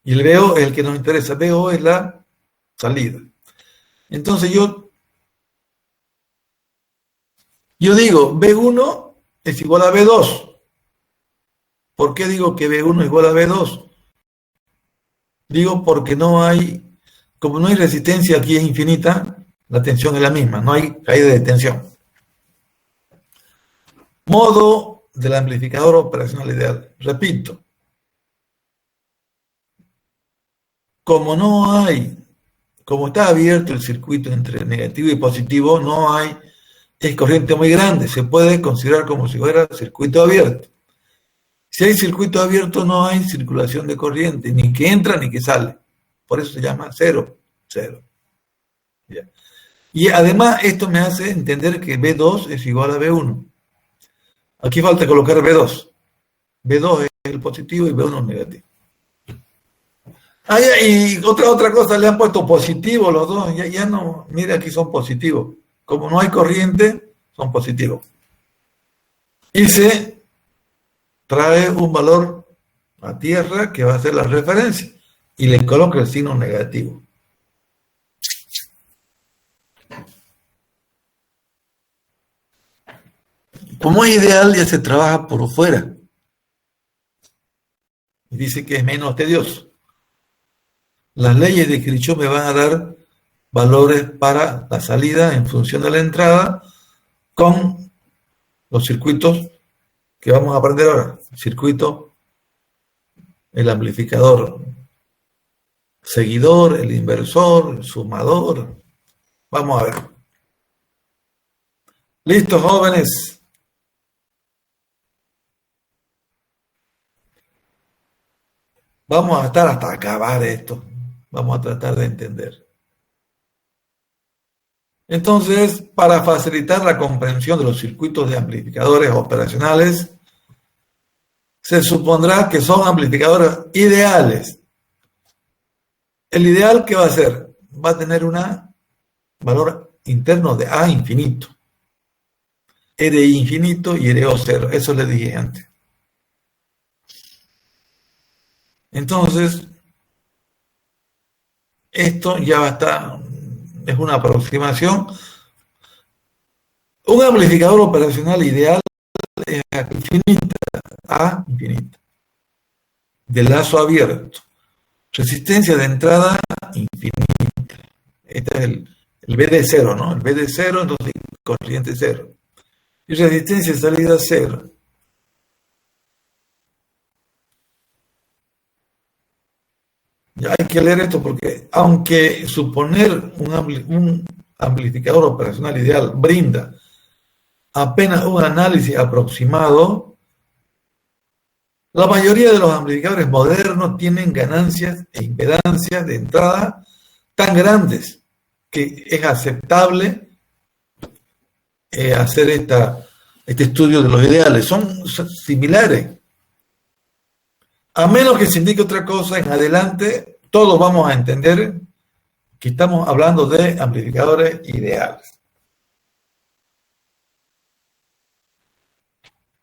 [SPEAKER 1] Y el BO es el que nos interesa. BO es la salida. Entonces yo digo, B1 es igual a B2. ¿Por qué digo que B1 es igual a B2? Digo porque como no hay resistencia aquí es infinita, la tensión es la misma, no hay caída de tensión. Modo del amplificador operacional ideal. Repito, como está abierto el circuito entre negativo y positivo, es corriente muy grande, se puede considerar como si fuera circuito abierto. Si hay circuito abierto, no hay circulación de corriente, ni que entra ni que sale. Por eso se llama 0. ¿Ya? Y además esto me hace entender que B2 es igual a B1. Aquí falta colocar B2. B2 es el positivo y B1 es negativo. Ah, y otra cosa, le han puesto positivo los dos, ya no, mira, aquí son positivos. Como no hay corriente, son positivos. Y se trae un valor a tierra que va a ser la referencia y le coloca el signo negativo. Como es ideal, ya se trabaja por fuera. Y dice que es menos tedioso. Las leyes de Kirchhoff me van a dar valores para la salida en función de la entrada con los circuitos que vamos a aprender ahora. El circuito, el amplificador seguidor, el inversor, el sumador. Vamos a ver. ¿Listos, jóvenes? Vamos a estar hasta acabar esto. Vamos a tratar de entender. Entonces, para facilitar la comprensión de los circuitos de amplificadores operacionales, se supondrá que son amplificadores ideales. El ideal, ¿qué va a hacer? Va a tener un valor interno de A infinito. RI infinito y RO cero. Eso les dije antes. Entonces, esto ya va a estar, es una aproximación. Un amplificador operacional ideal es A infinita, de lazo abierto. Resistencia de entrada infinita. Este es el B de cero, ¿no? El B de cero, entonces corriente cero. Y resistencia de salida cero. Ya hay que leer esto porque, aunque suponer un amplificador operacional ideal brinda apenas un análisis aproximado, la mayoría de los amplificadores modernos tienen ganancias e impedancias de entrada tan grandes que es aceptable hacer este estudio de los ideales. Son similares. A menos que se indique otra cosa, en adelante todos vamos a entender que estamos hablando de amplificadores ideales.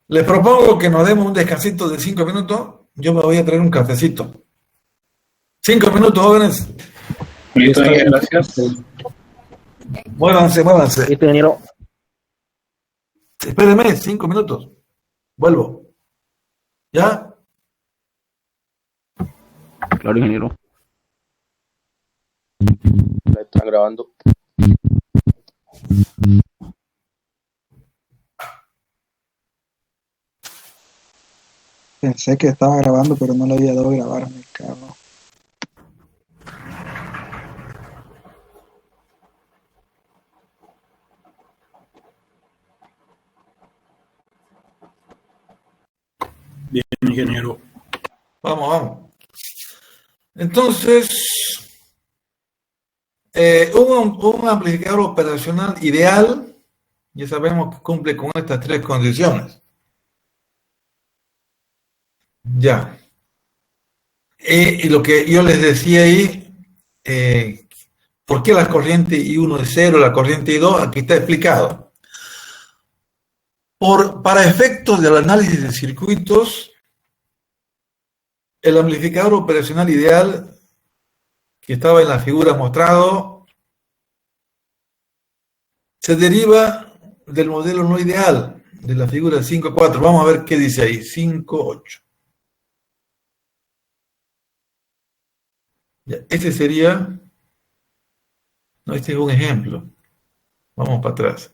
[SPEAKER 1] Les propongo que nos demos un descansito de 5 minutos. Yo me voy a traer un cafecito. 5 minutos, jóvenes.
[SPEAKER 2] Listo, gracias.
[SPEAKER 1] Muévanse.
[SPEAKER 5] Listo, ingeniero.
[SPEAKER 1] Espérenme, 5 minutos. Vuelvo. ¿Ya?
[SPEAKER 5] Claro, ingeniero.
[SPEAKER 4] Me están grabando.
[SPEAKER 6] Pensé que estaba grabando, pero no le había dado a grabar, me cago.
[SPEAKER 2] Bien, ingeniero.
[SPEAKER 1] Vamos. Entonces, un amplificador operacional ideal, ya sabemos que cumple con estas 3 condiciones. Ya. Y lo que yo les decía ahí, ¿por qué la corriente I1 es 0, la corriente I2? Aquí está explicado. Para efectos del análisis de circuitos, el amplificador operacional ideal que estaba en la figura mostrado se deriva del modelo no ideal de la figura 5.4. Vamos a ver qué dice ahí, 5.8. Este sería, no, este es un ejemplo. Vamos para atrás.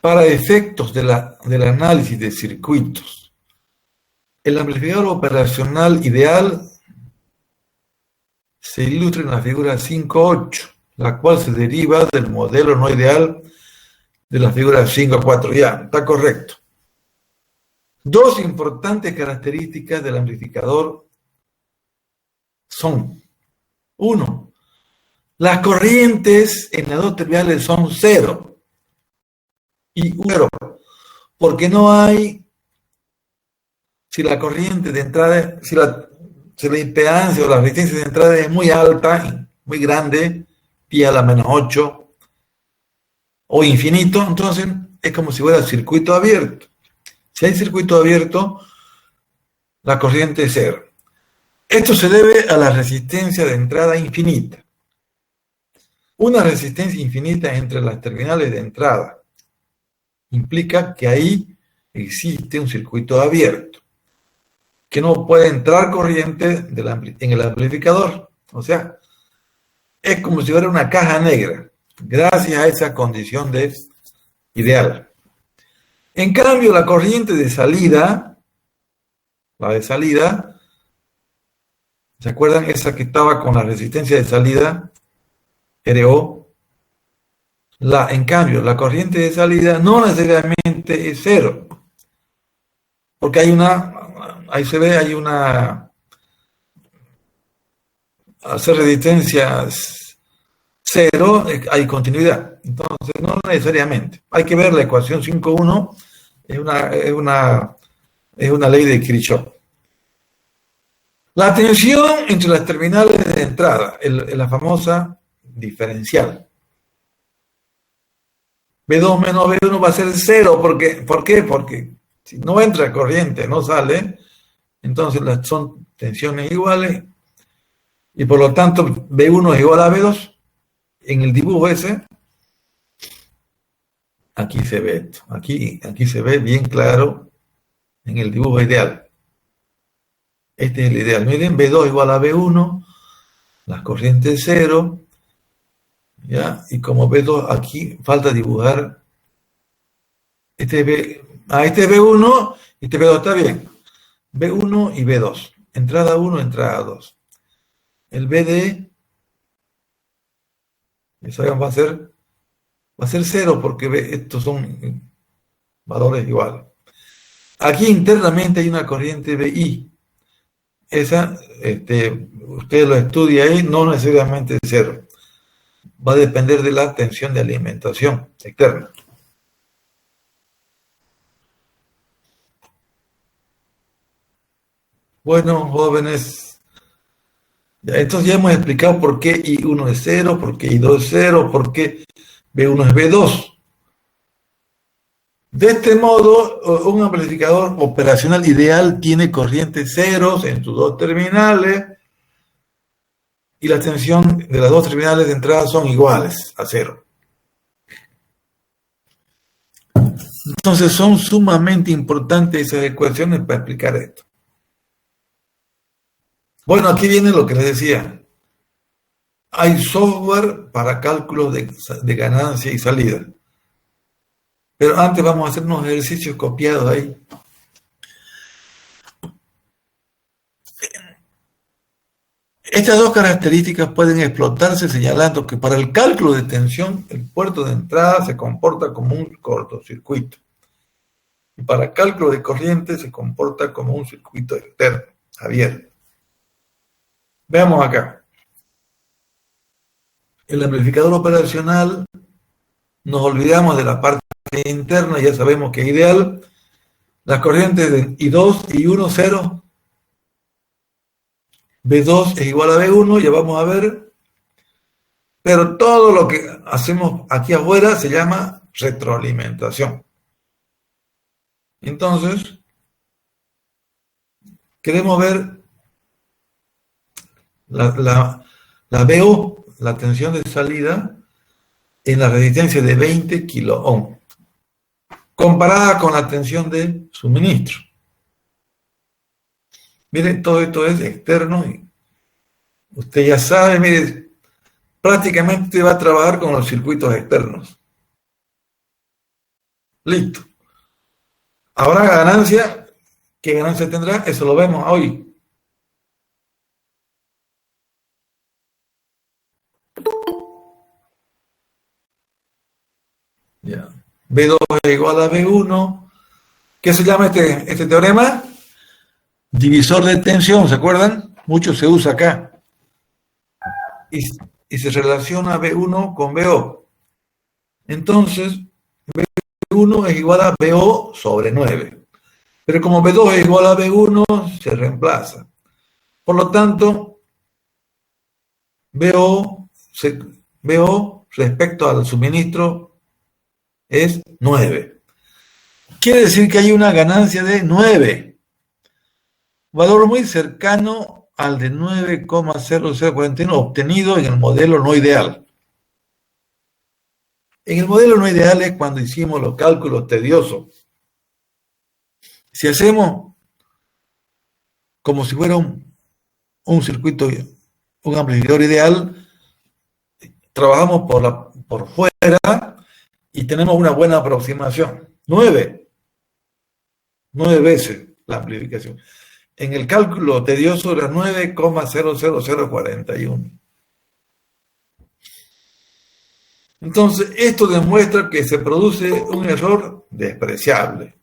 [SPEAKER 1] Para efectos del análisis de circuitos, el amplificador operacional ideal se ilustra en la figura 5.8, la cual se deriva del modelo no ideal de la figura 5.4. Ya, está correcto. 2 importantes características del amplificador son: 1, las corrientes en las 2 terminales son 0. y 0, porque no hay, si la corriente de entrada, si la impedancia o la resistencia de entrada es muy alta, muy grande, pi a la menos 8, o infinito, entonces es como si fuera circuito abierto. Si hay circuito abierto, la corriente es 0. Esto se debe a la resistencia de entrada infinita. Una resistencia infinita entre las terminales de entrada implica que ahí existe un circuito abierto, que no puede entrar corriente en el amplificador. O sea, es como si fuera una caja negra, gracias a esa condición de ideal. En cambio, la corriente de salida, la de salida, ¿se acuerdan? Esa que estaba con la resistencia de salida, RO. En cambio, la corriente de salida no necesariamente es 0. Porque ahí se ve, hay una, al hacer resistencias 0, hay continuidad. Entonces, no necesariamente. Hay que ver la ecuación 5.1, es una ley de Kirchhoff. La tensión entre las terminales de entrada, la famosa diferencial. B2 menos B1 va a ser 0. ¿Por qué? Porque si no entra corriente, no sale, entonces son tensiones iguales y por lo tanto B1 es igual a B2. En el dibujo ese, aquí se ve esto. Aquí se ve bien claro en el dibujo ideal. Este es el ideal. Miren, B2 igual a B1, las corrientes 0, ¿ya? Y como B2, aquí falta dibujar, este es B1, este B2 está bien. B1 y B2. Entrada 1, entrada 2. El BD, eso va a ser 0 porque estos son valores iguales. Aquí internamente hay una corriente BI. Esa, usted lo estudia ahí, no necesariamente es 0. Va a depender de la tensión de alimentación externa. Bueno, jóvenes, entonces ya hemos explicado por qué I1 es 0, por qué I2 es 0, por qué B1 es B2. De este modo, un amplificador operacional ideal tiene corrientes ceros en sus dos terminales y la tensión de las dos terminales de entrada son iguales a 0. Entonces son sumamente importantes esas ecuaciones para explicar esto. Bueno, aquí viene lo que les decía. Hay software para cálculos de ganancia y salida. Pero antes vamos a hacer unos ejercicios copiados ahí. Estas dos características pueden explotarse señalando que para el cálculo de tensión, el puerto de entrada se comporta como un cortocircuito. Y para el cálculo de corriente se comporta como un circuito externo, abierto. Veamos acá. El amplificador operacional, nos olvidamos de la parte interna, ya sabemos que es ideal. Las corrientes de I2, I1, 0. B2 es igual a B1, ya vamos a ver. Pero todo lo que hacemos aquí afuera se llama retroalimentación. Entonces, queremos ver la BO, la tensión de salida, en la resistencia de 20 kilo-ohm, comparada con la tensión de suministro. Miren, todo esto es externo y usted ya sabe, mire, prácticamente usted va a trabajar con los circuitos externos. Listo. ¿Habrá ganancia? ¿Qué ganancia tendrá? Eso lo vemos hoy. Ya. B2 es igual a B1. ¿Qué se llama este teorema? Divisor de tensión, ¿se acuerdan? Mucho se usa acá. Y se relaciona B1 con BO. Entonces, B1 B1 es igual a BO sobre 9. Pero como B2 es igual a B1, se reemplaza. Por lo tanto, BO respecto al suministro es 9. Quiere decir que hay una ganancia de 9. Valor muy cercano al de 9,0041 obtenido en el modelo no ideal. En el modelo no ideal es cuando hicimos los cálculos tediosos. Si hacemos como si fuera un circuito, un amplificador ideal, trabajamos por fuera y tenemos una buena aproximación. 9 veces la amplificación. En el cálculo tedioso era 9,00041. Entonces, esto demuestra que se produce un error despreciable.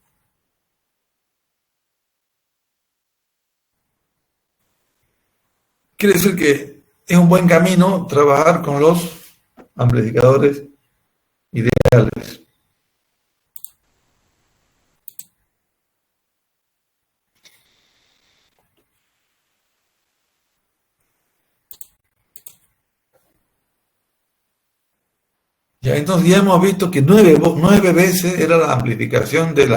[SPEAKER 1] Quiere decir que es un buen camino trabajar con los amplificadores ideales. Ya, entonces ya hemos visto que 9 veces era la amplificación de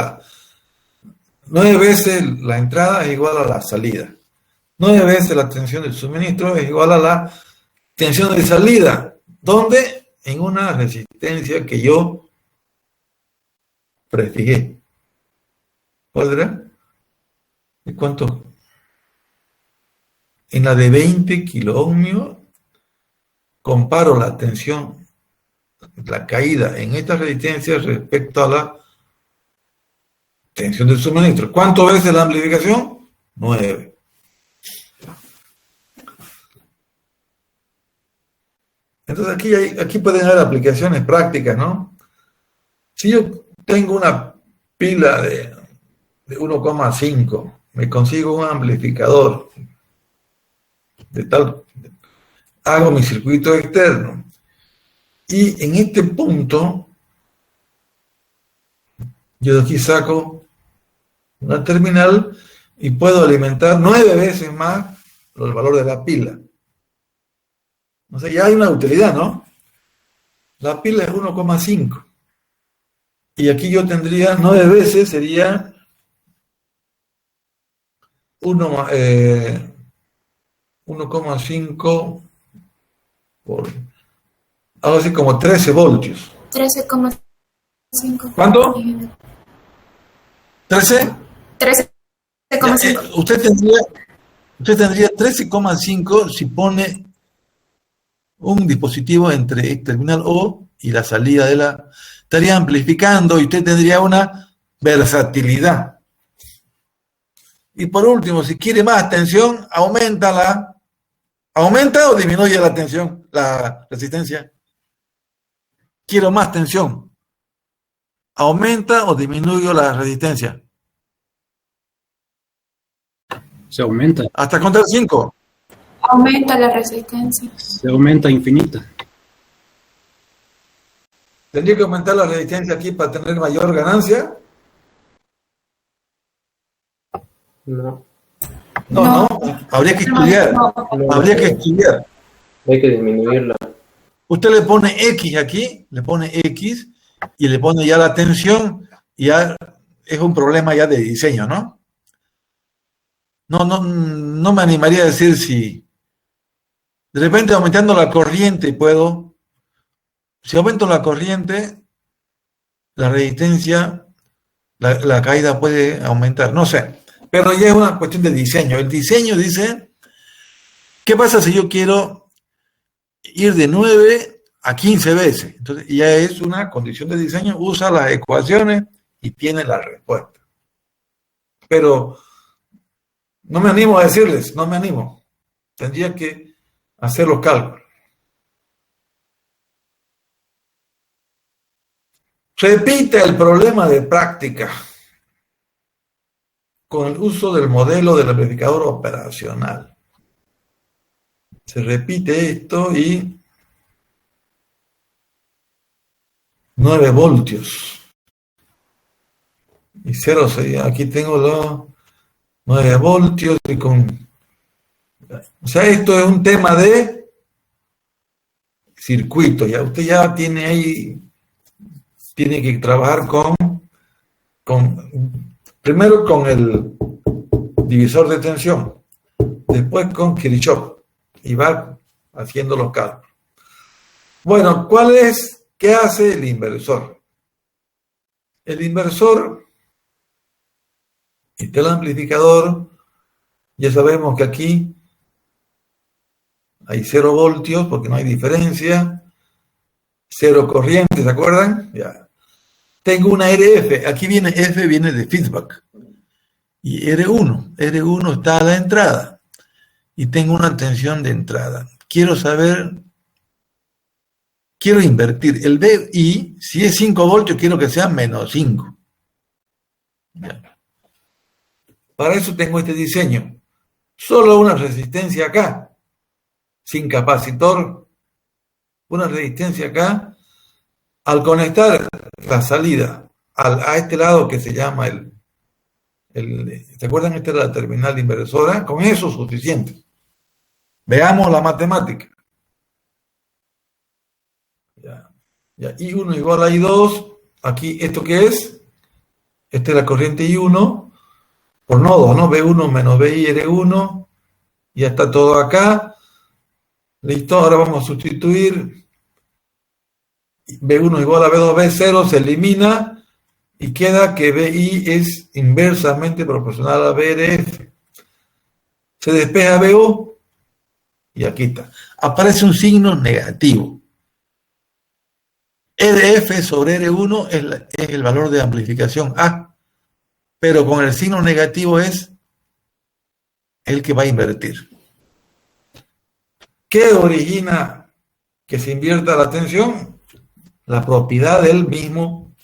[SPEAKER 1] 9 veces la entrada es igual a la salida. 9 veces la tensión del suministro es igual a la tensión de salida. ¿Dónde? En una resistencia que yo prefijé. ¿Cuál era? ¿Y cuánto? En la de 20 kiloohmios comparo la tensión, la caída en esta resistencia respecto a la tensión del suministro. ¿Cuánto veces la amplificación? 9. Entonces aquí pueden haber aplicaciones prácticas, ¿no? Si yo tengo una pila de 1,5, me consigo un amplificador de tal, hago mi circuito externo y en este punto yo de aquí saco una terminal y puedo alimentar 9 veces más el valor de la pila. O sea, ya hay una utilidad, ¿no? La pila es 1,5. Y aquí yo tendría 9 veces, sería 1,5 por algo así como 13 voltios.
[SPEAKER 3] 13,5.
[SPEAKER 1] ¿Cuánto? ¿13?
[SPEAKER 3] 13,5.
[SPEAKER 1] Usted tendría 13,5 si pone un dispositivo entre el terminal O y la salida de la... Estaría amplificando y usted tendría una versatilidad. Y por último, si quiere más tensión, ¿aumenta o disminuye la tensión, la resistencia? Quiero más tensión. ¿Aumenta o disminuye la resistencia?
[SPEAKER 2] Se aumenta.
[SPEAKER 1] Hasta contar 5.
[SPEAKER 3] Aumenta la resistencia.
[SPEAKER 2] Se aumenta infinita.
[SPEAKER 1] ¿Tendría que aumentar la resistencia aquí para tener mayor ganancia?
[SPEAKER 4] No,
[SPEAKER 1] No. Habría que estudiar. Habría que estudiar.
[SPEAKER 4] hay que disminuirla.
[SPEAKER 1] Usted le pone X aquí, le pone X y le pone ya la tensión y ya es un problema ya de diseño, ¿no? No me animaría a decir si de repente aumentando la corriente puedo. Si aumento la corriente, la resistencia, la caída puede aumentar, no sé. Pero ya es una cuestión de diseño. El diseño dice, ¿qué pasa si yo quiero ir de 9 a 15 veces? Entonces ya es una condición de diseño, usa las ecuaciones y tiene la respuesta. Pero no me animo a decirles, no me animo. Tendría que hacer los cálculos. Repite el problema de práctica con el uso del modelo del amplificador operacional. Se repite esto y 9 voltios. y 0, aquí tengo los 9 voltios y con... O sea, esto es un tema de circuito, ya usted ya tiene ahí, tiene que trabajar primero con el divisor de tensión, después con Kirchhoff, y va haciendo los cálculos. Bueno, ¿qué hace el inversor? El inversor, este es el amplificador, ya sabemos que aquí hay 0 voltios porque no hay diferencia, 0 corriente, ¿se acuerdan? Ya. Tengo una RF, aquí viene F, viene de feedback, y R1 está a la entrada, y tengo una tensión de entrada. Quiero invertir el BI, si es 5 voltios, quiero que sea menos 5. Ya. Para eso tengo este diseño. Solo una resistencia acá, sin capacitor, una resistencia acá. Al conectar la salida a este lado que se llama ¿se acuerdan? Esta es la terminal inversora. Con eso es suficiente. Veamos la matemática. Ya. I1 igual a I2. Aquí, ¿esto qué es? Esta es la corriente I1 por nodos, ¿no? B1 menos BI R1. Ya está todo acá. Listo, ahora vamos a sustituir. B1 igual a B2, B0 se elimina y queda que BI es inversamente proporcional a BRF. Se despeja BO y aquí está. Aparece un signo negativo. RF sobre R1 es el valor de amplificación A, pero con el signo negativo es el que va a invertir. ¿Qué origina que se invierta la tensión? La propiedad del mismo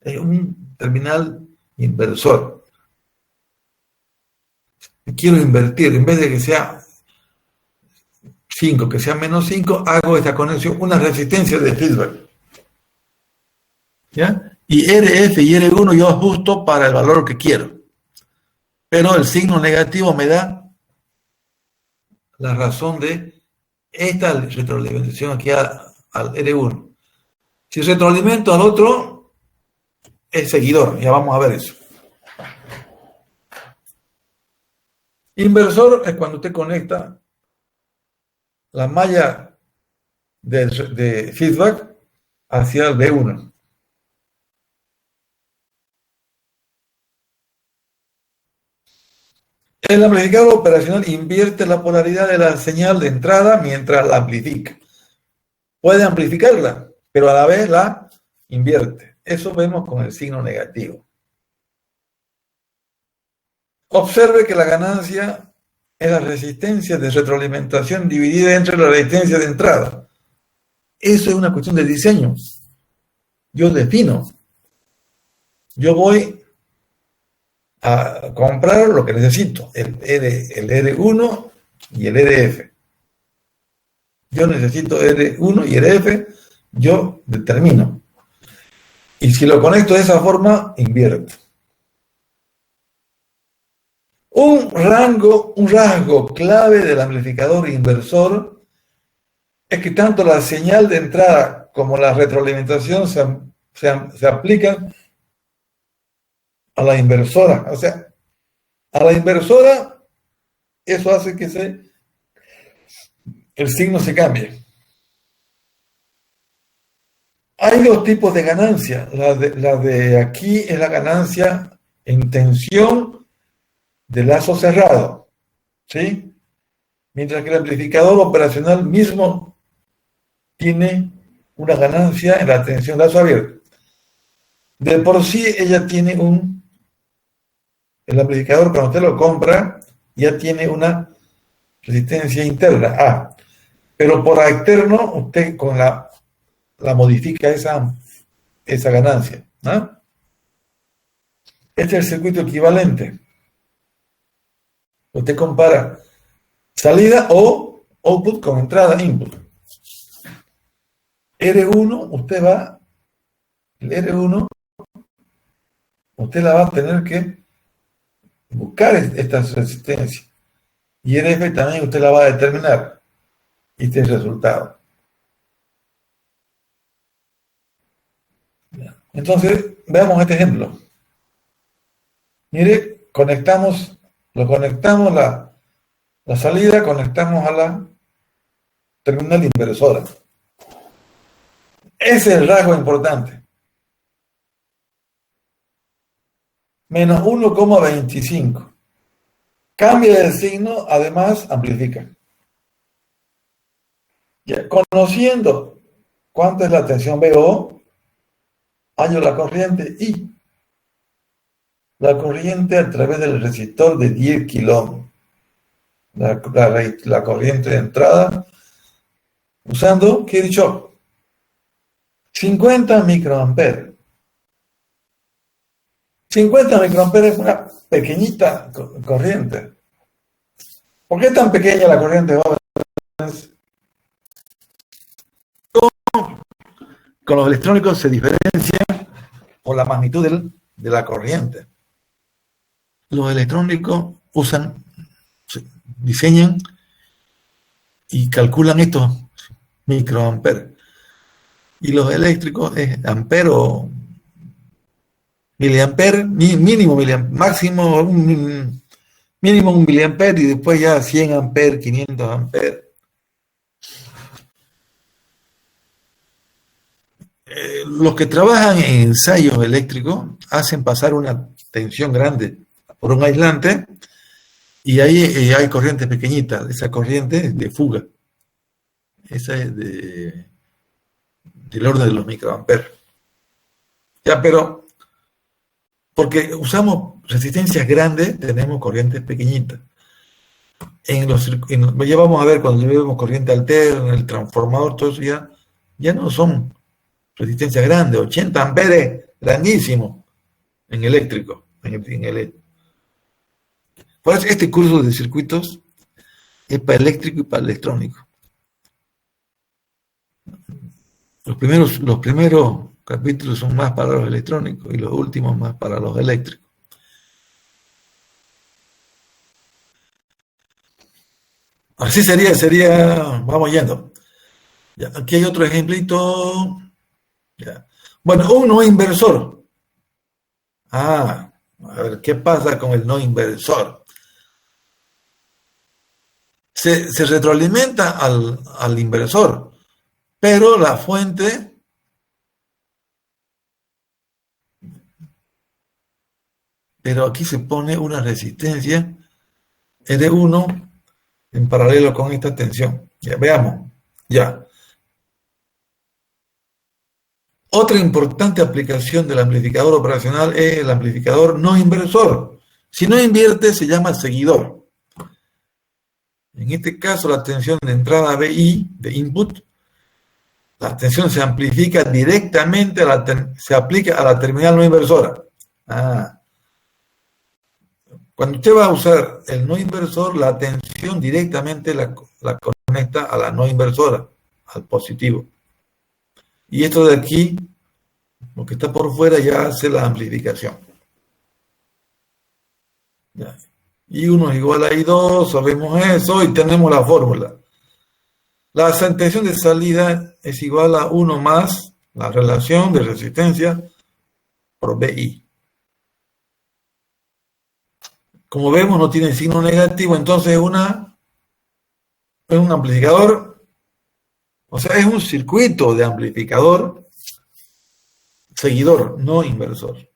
[SPEAKER 1] es un terminal inversor. Quiero invertir, en vez de que sea 5, que sea menos 5, hago esta conexión, una resistencia de feedback. ¿Ya? Y RF y R1 yo ajusto para el valor que quiero. Pero el signo negativo me da la razón de esta retroalimentación aquí al R1. Si retroalimento al otro, es seguidor. Ya vamos a ver eso. Inversor es cuando usted conecta la malla de feedback hacia el B1. El amplificador operacional invierte la polaridad de la señal de entrada mientras la amplifica. Puede amplificarla, pero a la vez la invierte. Eso vemos con el signo negativo. Observe que la ganancia es la resistencia de retroalimentación dividida entre la resistencia de entrada. Eso es una cuestión de diseño. Yo defino. Yo voy a comprar lo que necesito, el R1 y el RF. Yo necesito R1 y RF, yo determino. Y si lo conecto de esa forma, invierto. Un rasgo clave del amplificador inversor es que tanto la señal de entrada como la retroalimentación se aplican a la inversora. O sea, a la inversora eso hace que el signo se cambie. Hay dos tipos de ganancia. La de aquí es la ganancia en tensión de lazo cerrado, ¿sí? Mientras que el amplificador operacional mismo tiene una ganancia en la tensión lazo abierto. De por sí ella tiene el amplificador cuando usted lo compra ya tiene una resistencia interna A, pero por externo usted con la modifica esa ganancia, ¿no? Este es el circuito equivalente. Usted compara salida o output con entrada input. R1, usted va, el R1 usted la va a tener que buscar esta resistencia. Y RF también usted la va a determinar. Y este es el resultado. Entonces, veamos este ejemplo. Mire, lo conectamos la salida, conectamos a la terminal inversora. Ese es el rasgo importante. Menos 1,25. Cambia de signo, además amplifica. Ya, conociendo cuánto es la tensión VO, hallo la corriente I. La corriente a través del resistor de 10 kilómetros. La corriente de entrada usando Kirchhoff. 50 microamperes. 50 microamperes es una pequeñita corriente. ¿Por qué es tan pequeña la corriente? Con los electrónicos se diferencia por la magnitud de la corriente. Los electrónicos diseñan y calculan estos microamperes. Y los eléctricos es ampero o miliamper, mínimo miliamper, máximo mínimo un miliamper y después ya 100 amperes, 500 amperes. Los que trabajan en ensayos eléctricos hacen pasar una tensión grande por un aislante y ahí hay corrientes pequeñitas. Esa corriente es de fuga. Esa es del orden de los microamperes. Ya, pero porque usamos resistencias grandes, tenemos corrientes pequeñitas. Ya vamos a ver cuando llevemos corriente alterna, el transformador, todo eso ya no son resistencias grandes, 80 amperes, grandísimo, en eléctrico. Por eso este curso de circuitos es para eléctrico y para electrónico. Los primeros capítulos son más para los electrónicos y los últimos más para los eléctricos. Así sería, vamos yendo. Ya, aquí hay otro ejemplito. Ya. Bueno, un no inversor. A ver, ¿qué pasa con el no inversor? Se retroalimenta al inversor, pero la fuente pero aquí se pone una resistencia R1 en paralelo con esta tensión. Ya, veamos. Ya. Otra importante aplicación del amplificador operacional es el amplificador no inversor. Si no invierte, se llama seguidor. En este caso, la tensión de entrada VI, de input, la tensión se amplifica directamente, se aplica a la terminal no inversora. Cuando usted va a usar el no inversor, la tensión directamente la conecta a la no inversora, al positivo. Y esto de aquí, lo que está por fuera, ya hace la amplificación. Ya. I1 es igual a I2, sabemos eso y tenemos la fórmula. La tensión de salida es igual a 1 más la relación de resistencia por VI. Como vemos, no tiene signo negativo, entonces es un amplificador, o sea, es un circuito de amplificador seguidor, no inversor.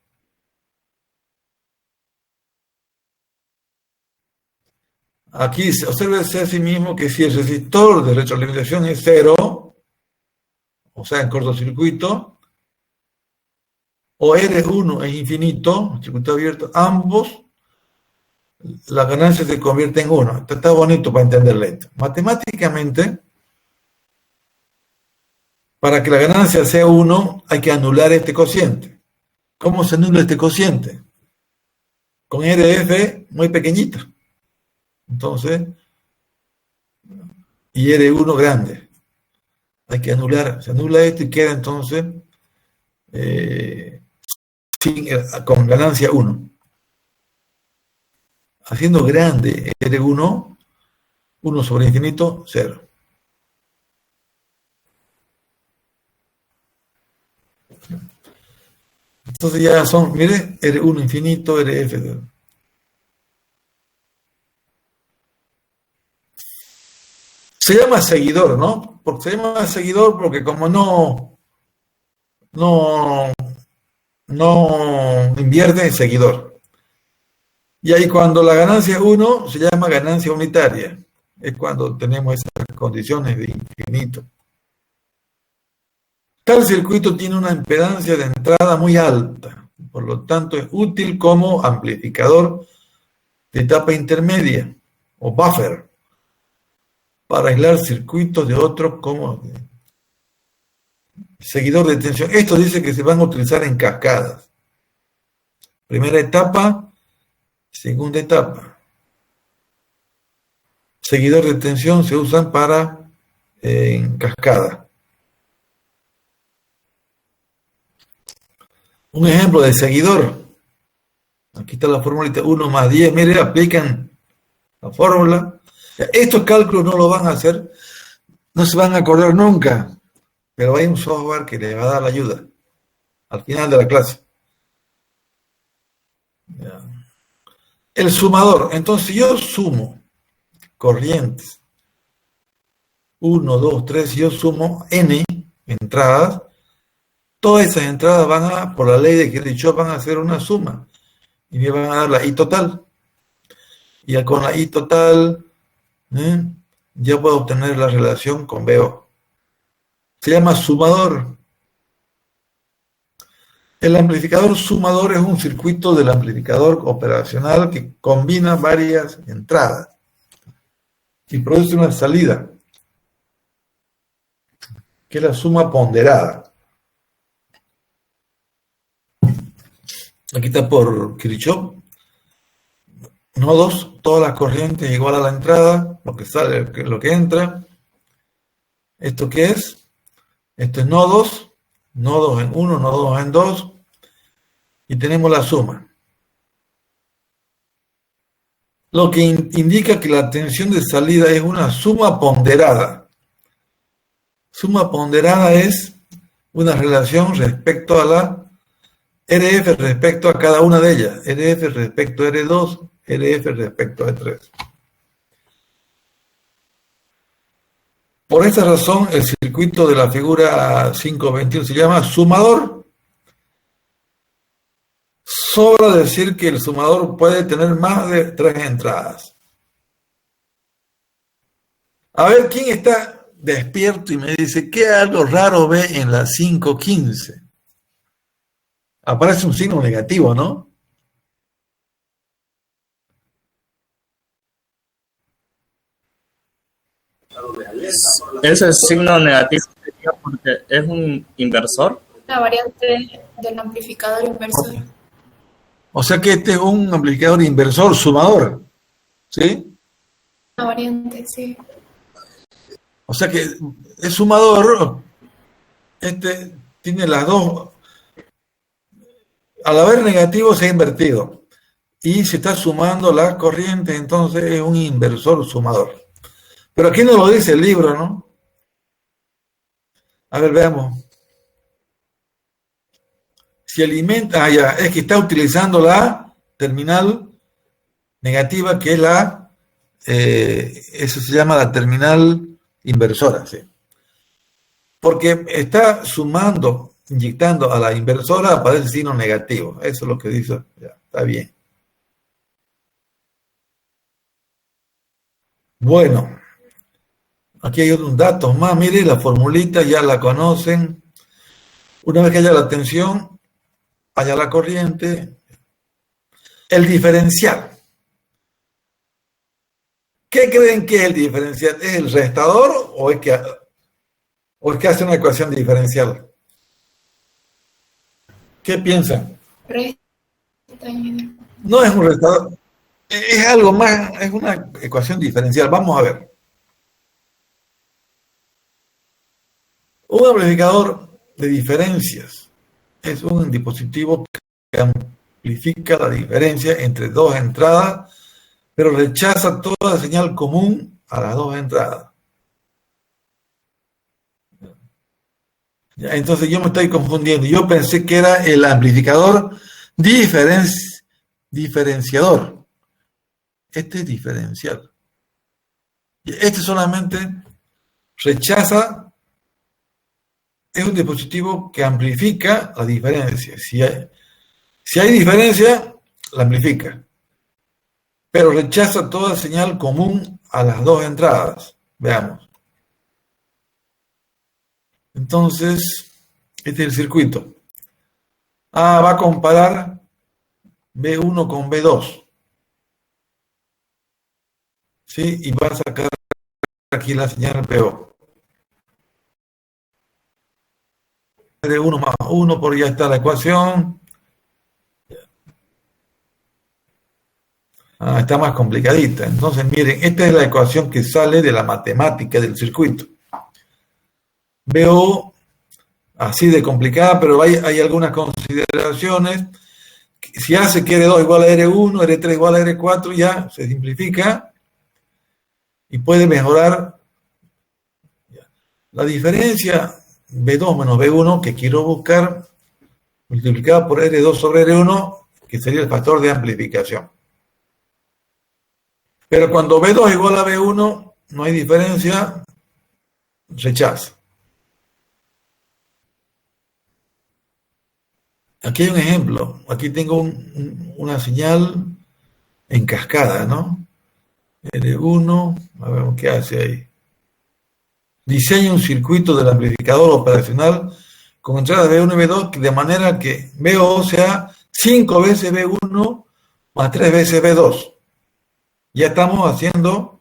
[SPEAKER 1] Aquí obsérvese a sí mismo que si el resistor de retroalimentación es 0, o sea, en cortocircuito, o R1 es infinito, circuito abierto, ambos, la ganancia se convierte en 1. Esto está bonito para entenderlo esto. Matemáticamente, para que la ganancia sea 1, hay que anular este cociente. ¿Cómo se anula este cociente? Con RF muy pequeñito. Entonces, y R1 grande. Hay que anular, se anula esto y queda entonces con ganancia 1. Haciendo grande R1, 1 sobre infinito, 0. Entonces ya son, mire, R1 infinito, RF. Se llama seguidor, ¿no? Se llama seguidor porque como no invierte en seguidor. Y ahí cuando la ganancia es 1, se llama ganancia unitaria. Es cuando tenemos esas condiciones de infinito. Tal circuito tiene una impedancia de entrada muy alta, por lo tanto es útil como amplificador de etapa intermedia o buffer para aislar circuitos de otros como seguidor de tensión. Esto dice que se van a utilizar en cascadas. Primera etapa, segunda etapa. Seguidor de tensión se usan para en cascada. Un ejemplo de seguidor. Aquí está la fórmula 1 más 10. Mire, aplican la fórmula. Estos cálculos no lo van a hacer, no se van a acordar nunca, pero hay un software que les va a dar la ayuda al final de la clase. El sumador. Entonces yo sumo corrientes 1, 2, 3, yo sumo n entradas. Todas esas entradas van a, por la ley de Kirchhoff, van a hacer una suma y me van a dar la I total. Y con la I total ya puedo obtener la relación con BO. Se llama sumador. El amplificador sumador es un circuito del amplificador operacional que combina varias entradas y produce una salida, que es la suma ponderada. Aquí está por Kirchhoff. Nodos, todas las corrientes igual a la entrada, lo que sale, lo que entra. ¿Esto qué es? Esto es nodos en 1, nodos en 2, y tenemos la suma. Lo que indica que la tensión de salida es una suma ponderada. Suma ponderada es una relación respecto a la RF respecto a cada una de ellas. RF respecto a R2, RF respecto a E3. Por esta razón, el circuito de la figura 521 se llama sumador. Sobra decir que el sumador puede tener más de 3 entradas. A ver, ¿quién está despierto y me dice qué algo raro ve en la 515? Aparece un signo negativo, ¿no?
[SPEAKER 7] Ese signo negativo sería porque es un inversor.
[SPEAKER 3] La variante del amplificador inversor.
[SPEAKER 1] O sea que este es un amplificador inversor, sumador, ¿sí?
[SPEAKER 3] La variante, sí.
[SPEAKER 1] O sea que es sumador, este tiene las dos, al haber negativo se ha invertido y se está sumando la corriente, entonces es un inversor sumador. Pero aquí no lo dice el libro, ¿no? A ver, veamos. Si alimenta, ya, es que está utilizando la terminal negativa, que es la, eso se llama la terminal inversora, ¿sí? Porque está sumando, inyectando a la inversora, aparece signo negativo. Eso es lo que dice, ya, está bien. Bueno, aquí hay otros datos más. Mire, la formulita ya la conocen. Una vez que haya la tensión, haya la corriente. El diferencial. ¿Qué creen que es el diferencial? ¿Es el restador o es que hace una ecuación diferencial? ¿Qué piensan? No es un restador. Es algo más, es una ecuación diferencial. Vamos a ver. Un amplificador de diferencias es un dispositivo que amplifica la diferencia entre dos entradas, pero rechaza toda señal común a las dos entradas. Ya, entonces yo me estoy confundiendo. Yo pensé que era el amplificador diferenciador. Este es diferencial. Este solamente rechaza, es un dispositivo que amplifica la diferencia. Si hay diferencia, la amplifica. Pero rechaza toda señal común a las dos entradas. Veamos. Entonces, este es el circuito. Va a comparar B1 con B2. ¿Sí? Y va a sacar aquí la señal PO. R1 más 1, por ya está la ecuación. Está más complicadita. Entonces, miren, esta es la ecuación que sale de la matemática del circuito. Veo así de complicada, pero hay algunas consideraciones. Si hace que R2 igual a R1, R3 igual a R4, ya se simplifica y puede mejorar la diferencia B2 menos B1 que quiero buscar multiplicada por R2 sobre R1, que sería el factor de amplificación. Pero cuando B2 igual a B1, no hay diferencia, rechaza. Aquí hay un ejemplo. Aquí tengo una señal en cascada, ¿no? R1, a ver qué hace ahí. Diseña un circuito del amplificador operacional con entradas B1 y B2 de manera que BO sea 5 veces B1 más 3 veces B2. Ya estamos haciendo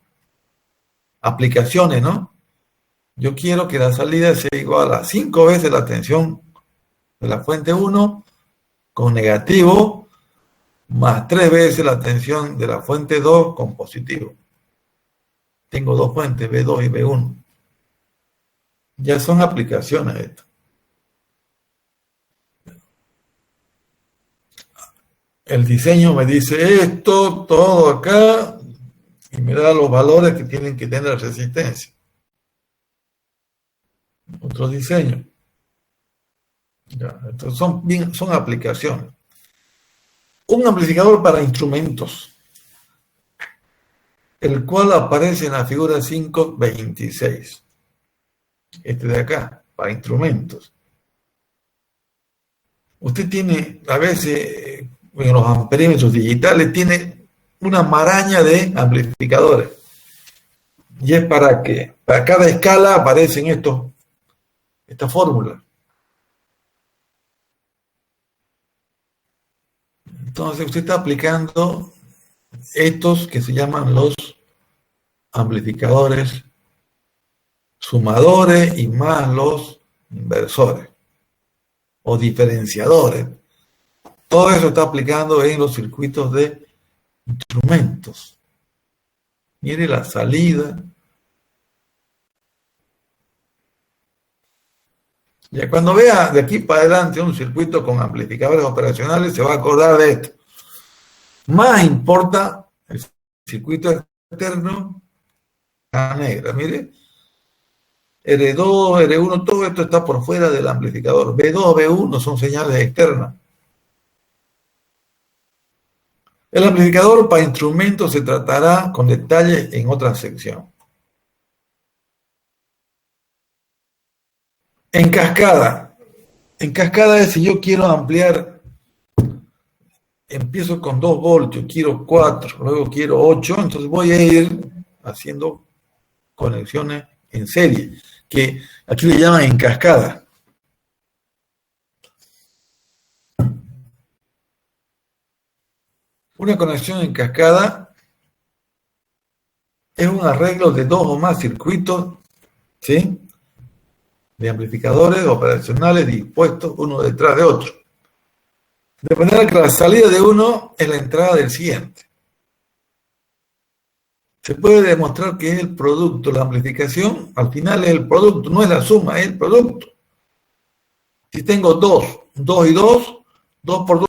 [SPEAKER 1] aplicaciones, ¿no? Yo quiero que la salida sea igual a 5 veces la tensión de la fuente 1 con negativo más 3 veces la tensión de la fuente 2 con positivo. Tengo dos fuentes, B2 y B1. Ya son aplicaciones esto. El diseño me dice esto, todo acá, y me da los valores que tienen que tener resistencia. Otro diseño. Ya, entonces son aplicaciones. Un amplificador para instrumentos, el cual aparece en la figura 5.26. Este de acá, para instrumentos. Usted tiene, a veces, en los amperímetros digitales, tiene una maraña de amplificadores. Y es para que, para cada escala aparecen estas fórmulas. Entonces usted está aplicando estos que se llaman los amplificadores sumadores y más los inversores o diferenciadores. Todo eso está aplicando en los circuitos de instrumentos. Mire la salida. Ya cuando vea de aquí para adelante un circuito con amplificadores operacionales, se va a acordar de esto. Más importa el circuito externo, la negra, mire. R2, R1, todo esto está por fuera del amplificador. B2, B1 son señales externas. El amplificador para instrumentos se tratará con detalle en otra sección. En cascada. En cascada es si yo quiero ampliar, empiezo con 2 voltios, quiero 4, luego quiero 8, entonces voy a ir haciendo conexiones en serie, que aquí le llaman en cascada. Una conexión en cascada es un arreglo de 2 o más circuitos, ¿sí?, de amplificadores operacionales dispuestos uno detrás de otro. De manera que la salida de uno es la entrada del siguiente. Se puede demostrar que es el producto, la amplificación, al final es el producto, no es la suma, es el producto. Si tengo 2 y 2, 2 por 2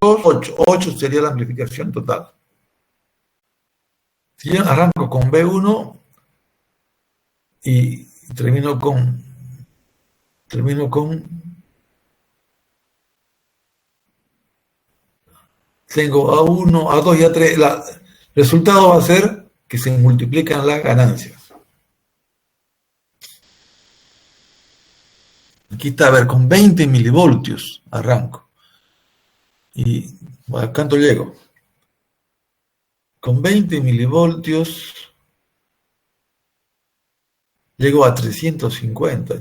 [SPEAKER 1] 8. 8 sería la amplificación total. Si yo arranco con B1 y termino con tengo A1, A2 y A3. El resultado va a ser que se multiplican las ganancias. Aquí está, a ver, con 20 milivoltios arranco. ¿Y a cuánto llego? Con 20 milivoltios llego a 350.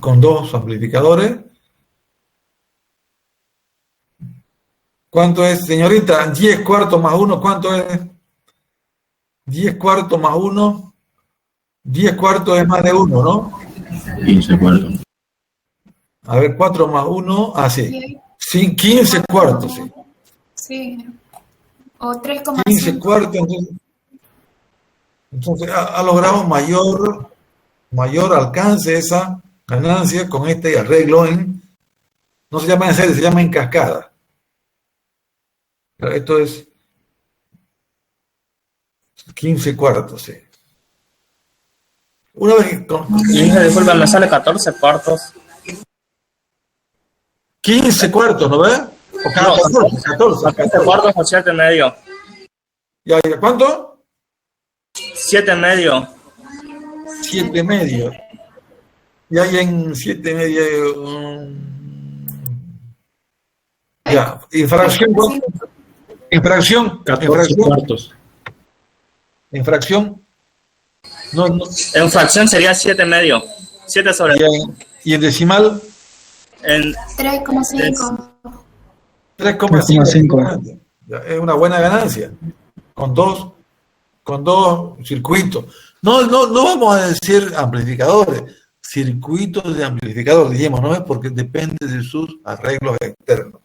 [SPEAKER 1] Con 2 amplificadores. ¿Cuánto es, señorita? 10 cuartos más 1, ¿cuánto es? 10 cuartos más 1. 10 cuartos es más de 1, ¿no?
[SPEAKER 5] 15 cuartos.
[SPEAKER 1] A ver, 4 más 1, sí. Sí, 15 cuartos, sí.
[SPEAKER 3] Sí. O
[SPEAKER 1] 15
[SPEAKER 3] 3,5.
[SPEAKER 1] cuartos, entonces ha logrado mayor alcance esa ganancia con este arreglo no se llama en serie, se llama en cascada. Pero esto es 15 cuartos, sí. Una vez que
[SPEAKER 7] Disculpa, me sale 14 cuartos.
[SPEAKER 1] 15 cuartos, ¿no ves? O 14
[SPEAKER 7] cuartos o 7 medio.
[SPEAKER 1] ¿Ya, cuánto?
[SPEAKER 7] 7 medio.
[SPEAKER 1] 7 medio. Y hay en 7 medio. Ya, infracción. Infracción.
[SPEAKER 2] 14 cuartos.
[SPEAKER 1] Infracción. No.
[SPEAKER 7] En fracción sería 7 medio. 7 sobre.
[SPEAKER 1] Y en decimal.
[SPEAKER 7] En
[SPEAKER 3] 3,5.
[SPEAKER 1] 3,5. Es una buena ganancia. Con dos circuitos. No vamos a decir amplificadores, circuitos de amplificador, dijimos, ¿no es? Porque depende de sus arreglos externos.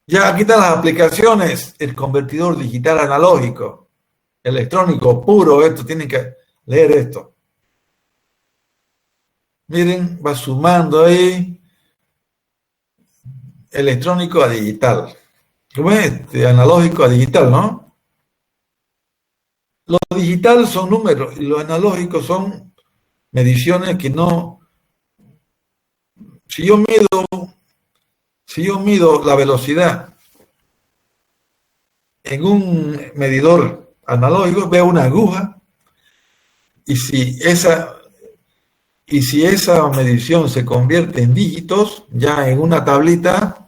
[SPEAKER 1] Ya aquí están las aplicaciones, el convertidor digital analógico, electrónico puro, esto tienen que leer esto. Miren, va sumando ahí, electrónico a digital. ¿Cómo es? De analógico a digital, ¿no? Lo digital son números y los analógicos son mediciones que no... Si yo mido la velocidad en un medidor analógico, veo una aguja y si esa medición se convierte en dígitos, ya en una tablita,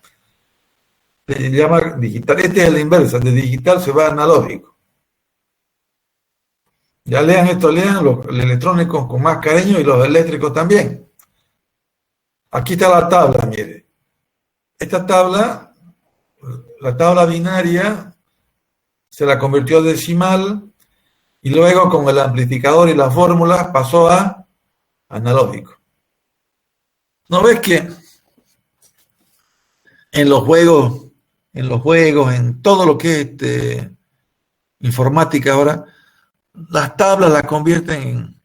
[SPEAKER 1] se llama digital. Este es la inversa, de digital se va a analógico. Ya lean esto, lean los electrónicos con más cariño y los eléctricos también. Aquí está la tabla, mire. Esta tabla, la tabla binaria, se la convirtió a decimal y luego con el amplificador y las fórmulas pasó a analógico. ¿No ves que en los juegos, en todo lo que es informática ahora, las tablas las convierten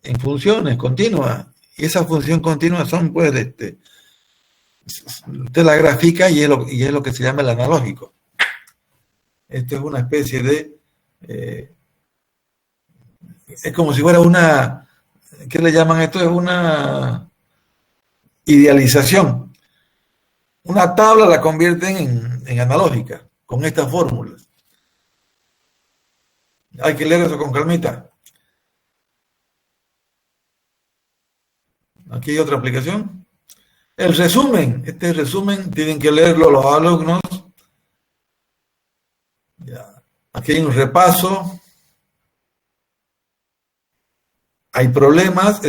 [SPEAKER 1] en funciones continuas? Y esa función continua son, pues, usted la grafica y es lo que se llama el analógico. Esto es una especie de... es como si fuera una... ¿Qué le llaman esto? Es una idealización. Una tabla la convierten en analógica, con estas fórmulas. Hay que leer eso con calmita. Aquí hay otra aplicación. El resumen. Este resumen tienen que leerlo los alumnos. Ya. Aquí hay un repaso. Hay problemitas.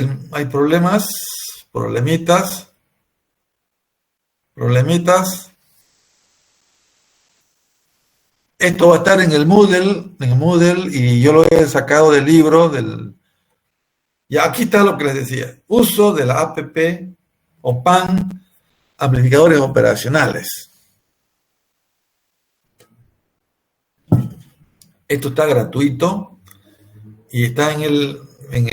[SPEAKER 1] Esto va a estar en el Moodle, y yo lo he sacado del libro y aquí está lo que les decía. Uso de la app o PAN, amplificadores operacionales. Esto está gratuito y está en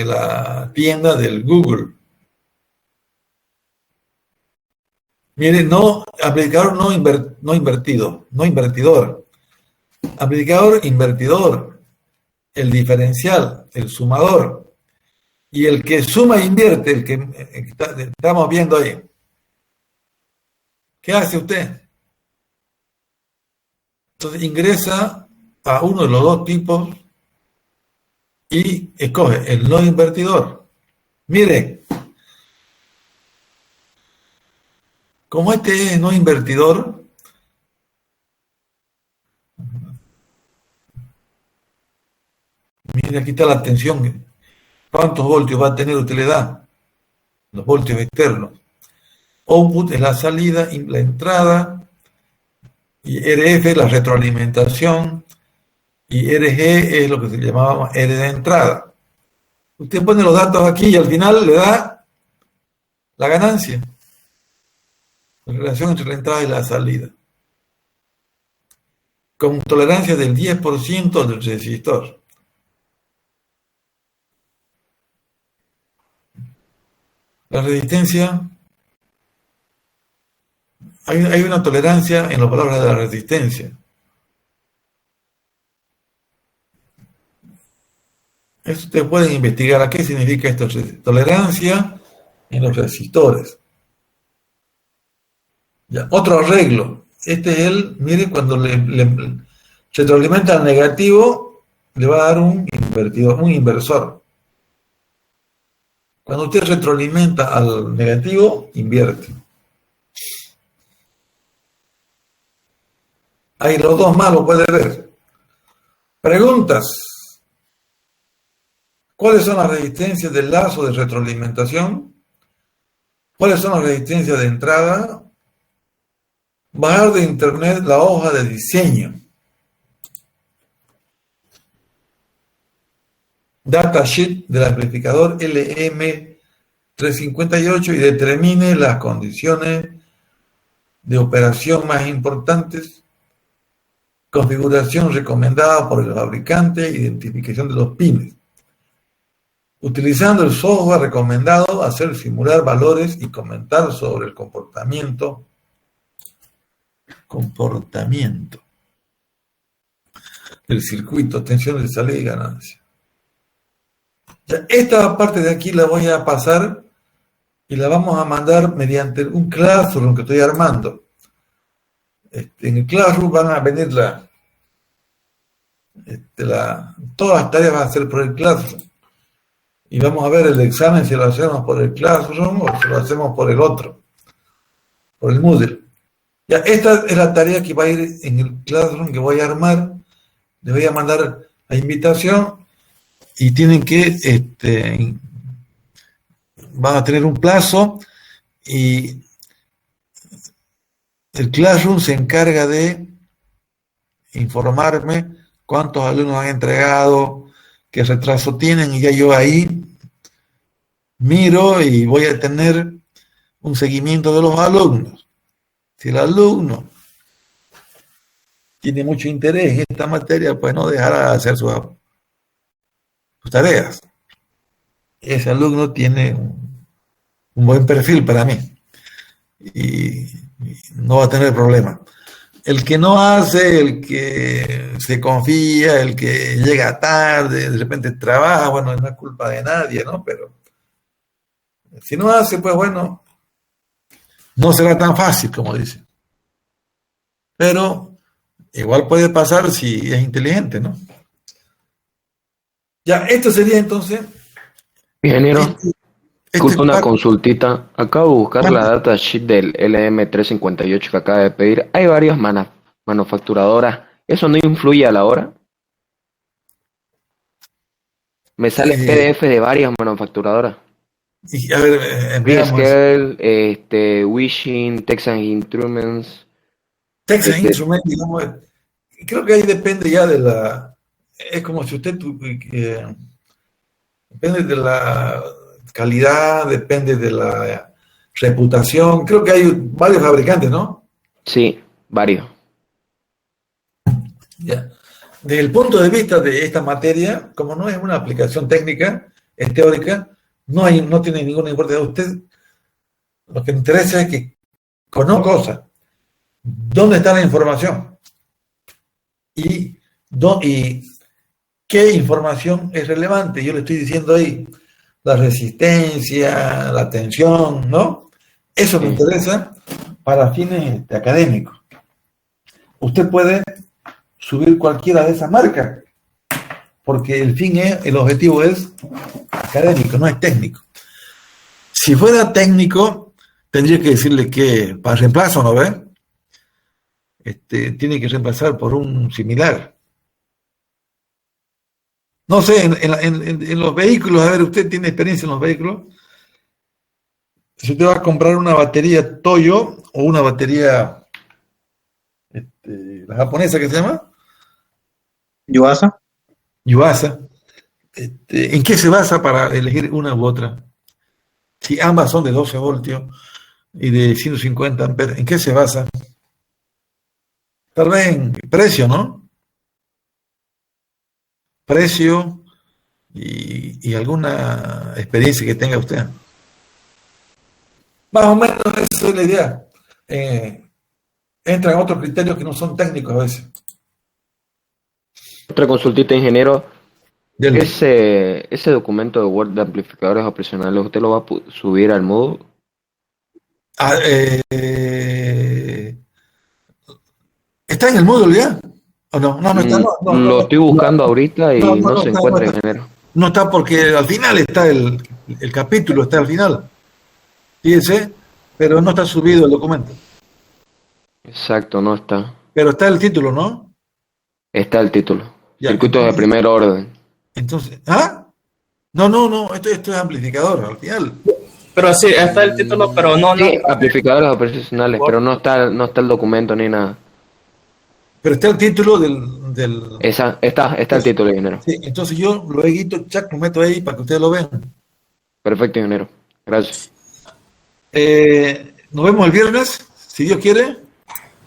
[SPEAKER 1] la tienda del Google. Mire, no, amplificador no invertido, no invertidor. Amplificador invertidor, el diferencial, el sumador. Y el que suma e invierte, el que estamos viendo ahí. ¿Qué hace usted? Entonces ingresa a uno de los dos tipos y escoge el no invertidor. Mire, como este es no invertidor, mire, aquí está la tensión. ¿Cuántos voltios va a tener utilidad? Los voltios externos. Output es la salida, la entrada, y RF es la retroalimentación, y RG es lo que se llamaba R de entrada. Usted pone los datos aquí y al final le da la ganancia. La relación entre la entrada y la salida. Con tolerancia del 10% del resistor. La resistencia, hay una tolerancia en los valores de la resistencia. Esto ustedes pueden investigar a qué significa esto, tolerancia en los resistores. Ya, otro arreglo. Este es mire, cuando le retroalimenta al negativo, le va a dar un invertidor, un inversor. Cuando usted retroalimenta al negativo, invierte. Ahí los dos más lo puede ver. Preguntas. ¿Cuáles son las resistencias del lazo de retroalimentación? ¿Cuáles son las resistencias de entrada? Bajar de internet la hoja de diseño. Datasheet del amplificador LM358 y determine las condiciones de operación más importantes, configuración recomendada por el fabricante, identificación de los pines. Utilizando el software recomendado, hacer simular valores y comentar sobre el comportamiento del circuito, tensión de salida y ganancia. Ya, esta parte de aquí la voy a pasar y la vamos a mandar mediante un Classroom que estoy armando. En el Classroom van a venir todas las tareas van a ser por el Classroom. Y vamos a ver el examen si lo hacemos por el Classroom o si lo hacemos por el otro, por el Moodle. Ya, esta es la tarea que va a ir en el Classroom que voy a armar. Les voy a mandar la invitación y tienen que, van a tener un plazo y el Classroom se encarga de informarme cuántos alumnos han entregado, qué retraso tienen, y ya yo ahí miro y voy a tener un seguimiento de los alumnos. Si el alumno tiene mucho interés en esta materia, pues no dejará de hacer sus tareas. Ese alumno tiene un buen perfil para mí y no va a tener problema. El que no hace, el que se confía, el que llega tarde, de repente trabaja, bueno, no es culpa de nadie, ¿no? Pero si no hace, pues bueno, no será tan fácil, como dice. Pero igual puede pasar si es inteligente, ¿no? Ya, esto sería entonces...
[SPEAKER 5] Ingeniero, disculpa una
[SPEAKER 1] parte.
[SPEAKER 5] consultita. Acabo de buscar la datasheet del LM358 que acaba de pedir. Hay varias manufacturadoras. ¿Eso no influye a la hora? Me sale PDF de varias manufacturadoras.
[SPEAKER 1] Y, a ver, veamos.
[SPEAKER 5] Freescale, Wishing, Texas Instruments.
[SPEAKER 1] Texas Instruments, digamos, creo que ahí depende ya de la... Es como si usted... depende de la calidad, depende de la reputación. Creo que hay varios fabricantes, ¿no?
[SPEAKER 5] Sí, varios.
[SPEAKER 1] Ya. Desde el punto de vista de esta materia, como no es una aplicación técnica, es teórica, no tiene ninguna importancia. A usted lo que interesa es que no cosas. ¿Dónde está la información? Y qué información es relevante. Yo le estoy diciendo ahí la resistencia, la tensión, ¿no? Eso me interesa para fines académicos. Usted puede subir cualquiera de esas marcas, porque el objetivo es académico, no es técnico. Si fuera técnico, tendría que decirle que para reemplazo, ¿no ve? Tiene que reemplazar por un similar. No sé, en los vehículos, a ver, usted tiene experiencia en los vehículos. Si usted va a comprar una batería Toyo o una batería, la japonesa que se llama,
[SPEAKER 6] Yuasa.
[SPEAKER 1] Yuasa, ¿en qué se basa para elegir una u otra? Si ambas son de 12 voltios y de 150 amperes, ¿en qué se basa? Tal vez en precio, ¿no? Precio y alguna experiencia que tenga usted. Más o menos esa es la idea. Entran otros criterios que no son técnicos a veces.
[SPEAKER 5] Otra consultita, ingeniero.
[SPEAKER 1] Dele.
[SPEAKER 5] Ese documento de Word de amplificadores operacionales, ¿usted lo va a subir al Moodle?
[SPEAKER 1] ¿Está en el módulo ya? ¿O no? No está.
[SPEAKER 5] Lo estoy buscando ahorita y no se encuentra, ingeniero.
[SPEAKER 1] No está porque al final está el capítulo, está al final. Fíjense, pero no está subido el documento.
[SPEAKER 5] Exacto, no está.
[SPEAKER 1] Pero está el título, ¿no?
[SPEAKER 5] Está el título.
[SPEAKER 1] Ya,
[SPEAKER 5] Circuitos de primer orden.
[SPEAKER 1] Entonces, ¿ah? No, esto es amplificador, al final.
[SPEAKER 7] Pero sí, está el título, pero no.
[SPEAKER 5] Sí, amplificadores operacionales, pero no está el documento ni nada.
[SPEAKER 1] Pero está el título del...
[SPEAKER 5] Está el título, ingeniero.
[SPEAKER 1] Sí, entonces yo lo edito, lo meto ahí para que ustedes lo vean.
[SPEAKER 5] Perfecto, ingeniero. Gracias.
[SPEAKER 1] Nos vemos el viernes, si Dios quiere.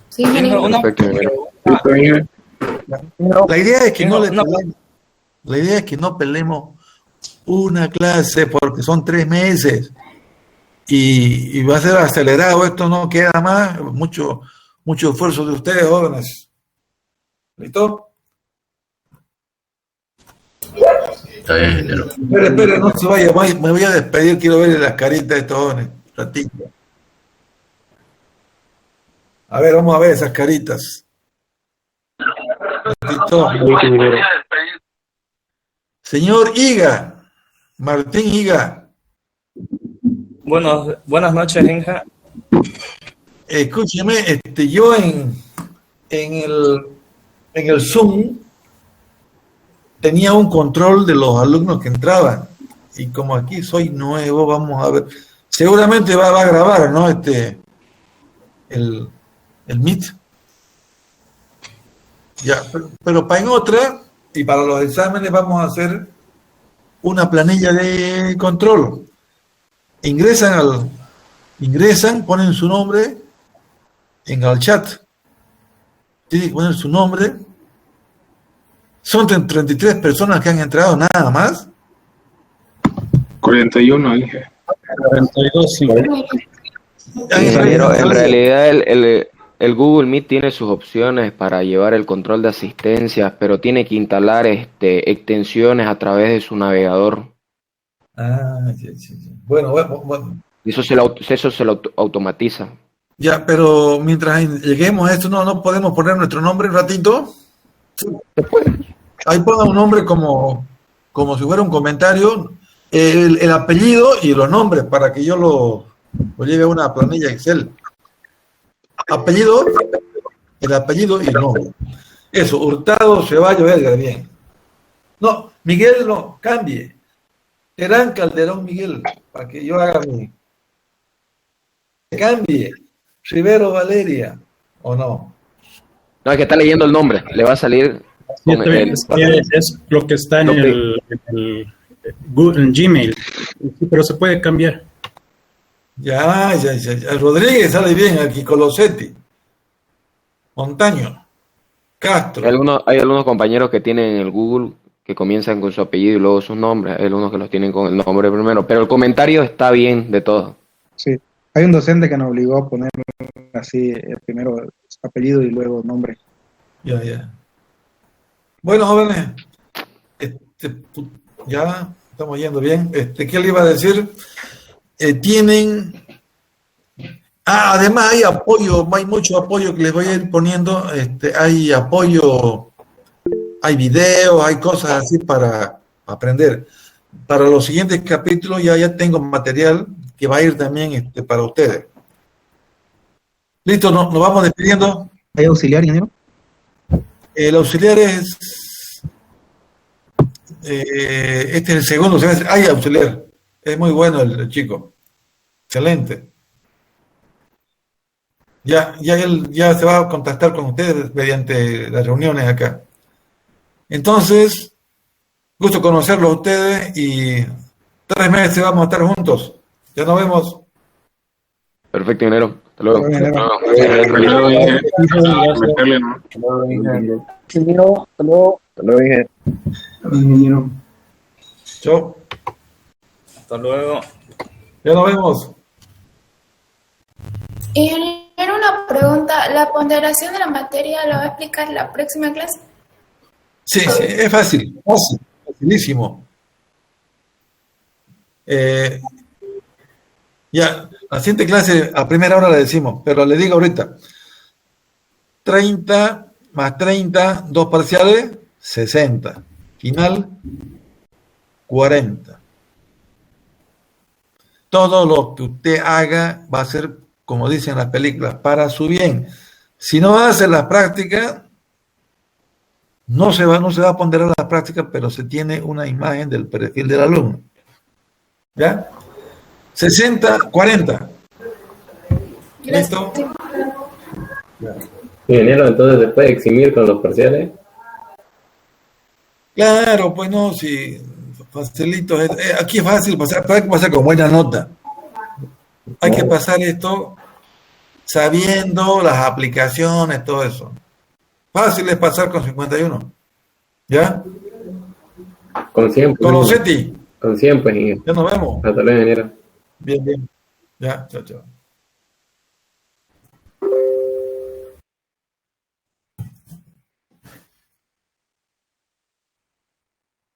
[SPEAKER 3] Sí, ingeniero.
[SPEAKER 5] Perfecto, ingeniero.
[SPEAKER 1] La idea es que la idea es que no pelemos una clase porque son 3 meses y va a ser acelerado, esto no queda más, mucho esfuerzo de ustedes, jóvenes. ¿Listo?
[SPEAKER 8] Está bien, ingeniero.
[SPEAKER 1] Espere, no se vaya, me voy a despedir, quiero ver las caritas de estos jóvenes, ratito. A ver, vamos a ver esas caritas. Ratito. Señor Higa, Martín Higa.
[SPEAKER 7] Buenas noches, Genja.
[SPEAKER 1] Escúcheme, yo en el Zoom tenía un control de los alumnos que entraban y como aquí soy nuevo, vamos a ver, seguramente va a grabar, ¿no? El Meet. Ya, pero para en otra y para los exámenes vamos a hacer una planilla de control. Ingresan, ponen su nombre en el chat. Tienen que poner su nombre. Son 33 personas que han entrado, nada más.
[SPEAKER 2] 41, dije. 42, sí.
[SPEAKER 5] Ingeniero, en realidad el Google Meet tiene sus opciones para llevar el control de asistencias, pero tiene que instalar extensiones a través de su navegador.
[SPEAKER 1] Sí. Bueno.
[SPEAKER 5] Eso se lo automatiza.
[SPEAKER 1] Ya, pero mientras lleguemos a esto, no podemos poner nuestro nombre un ratito. Ahí ponga un nombre como si fuera un comentario, el apellido y los nombres para que yo lo lleve a una planilla Excel. Apellido, el apellido y el nombre. Eso, Hurtado, Ceballos, Edgar, bien. No, Miguel no, cambie. Terán Calderón Miguel, para que yo haga mi... Cambie. Rivero Valeria, ¿o no?
[SPEAKER 5] No, es que está leyendo el nombre, le va a salir...
[SPEAKER 2] Sí, es lo que está en el Gmail, sí, pero se puede cambiar.
[SPEAKER 1] Ya. Rodríguez sale bien aquí, Colosetti. Montaño. Castro.
[SPEAKER 5] Hay algunos compañeros que tienen el Google que comienzan con su apellido y luego sus nombres. Hay algunos que los tienen con el nombre primero, pero el comentario está bien de todo.
[SPEAKER 6] Sí, hay un docente que nos obligó a poner así, primero apellido y luego nombre.
[SPEAKER 1] Ya. Bueno, jóvenes, ya estamos yendo bien. ¿Qué le iba a decir? Tienen... además hay apoyo, hay mucho apoyo que les voy a ir poniendo. Hay apoyo, hay videos, hay cosas así para aprender. Para los siguientes capítulos ya tengo material que va a ir también para ustedes. Listo, nos vamos despidiendo.
[SPEAKER 6] ¿Hay auxiliar, ingeniero?
[SPEAKER 1] El auxiliar es... este es el segundo semestre. Hay auxiliar. Es muy bueno el chico. Excelente. Él ya se va a contactar con ustedes mediante las reuniones acá. Entonces, gusto conocerlos a ustedes y 3 meses vamos a estar juntos. Ya nos vemos.
[SPEAKER 5] Perfecto, ingeniero. Hasta luego.
[SPEAKER 2] Ingeniero.
[SPEAKER 1] Chao.
[SPEAKER 7] Hasta luego.
[SPEAKER 1] Ya nos vemos.
[SPEAKER 3] Ingeniero, una pregunta. ¿La ponderación de la materia la va a explicar la próxima clase?
[SPEAKER 1] Sí, es facilísimo. Ya, la siguiente clase a primera hora le decimos, pero le digo ahorita, 30 más 30, 2 parciales, 60. Final, 40. Todo lo que usted haga va a ser, como dicen las películas, para su bien. Si no hace las prácticas, no se va a ponderar las prácticas, pero se tiene una imagen del perfil del alumno. ¿Ya? 60, 40. ¿Listo?
[SPEAKER 4] Ingeniero, entonces se puede eximir con los parciales.
[SPEAKER 1] Claro, pues no, si facilito. Aquí es fácil pasar, pero hay que pasar con buena nota. Hay que pasar esto sabiendo las aplicaciones, todo eso. Fácil es pasar con 51. ¿Ya?
[SPEAKER 4] Con 100.
[SPEAKER 1] Con 100,
[SPEAKER 4] Con 100, pues, ingeniero.
[SPEAKER 1] ya nos vemos.
[SPEAKER 4] Hasta luego, ingeniero.
[SPEAKER 1] Bien. Ya, chao.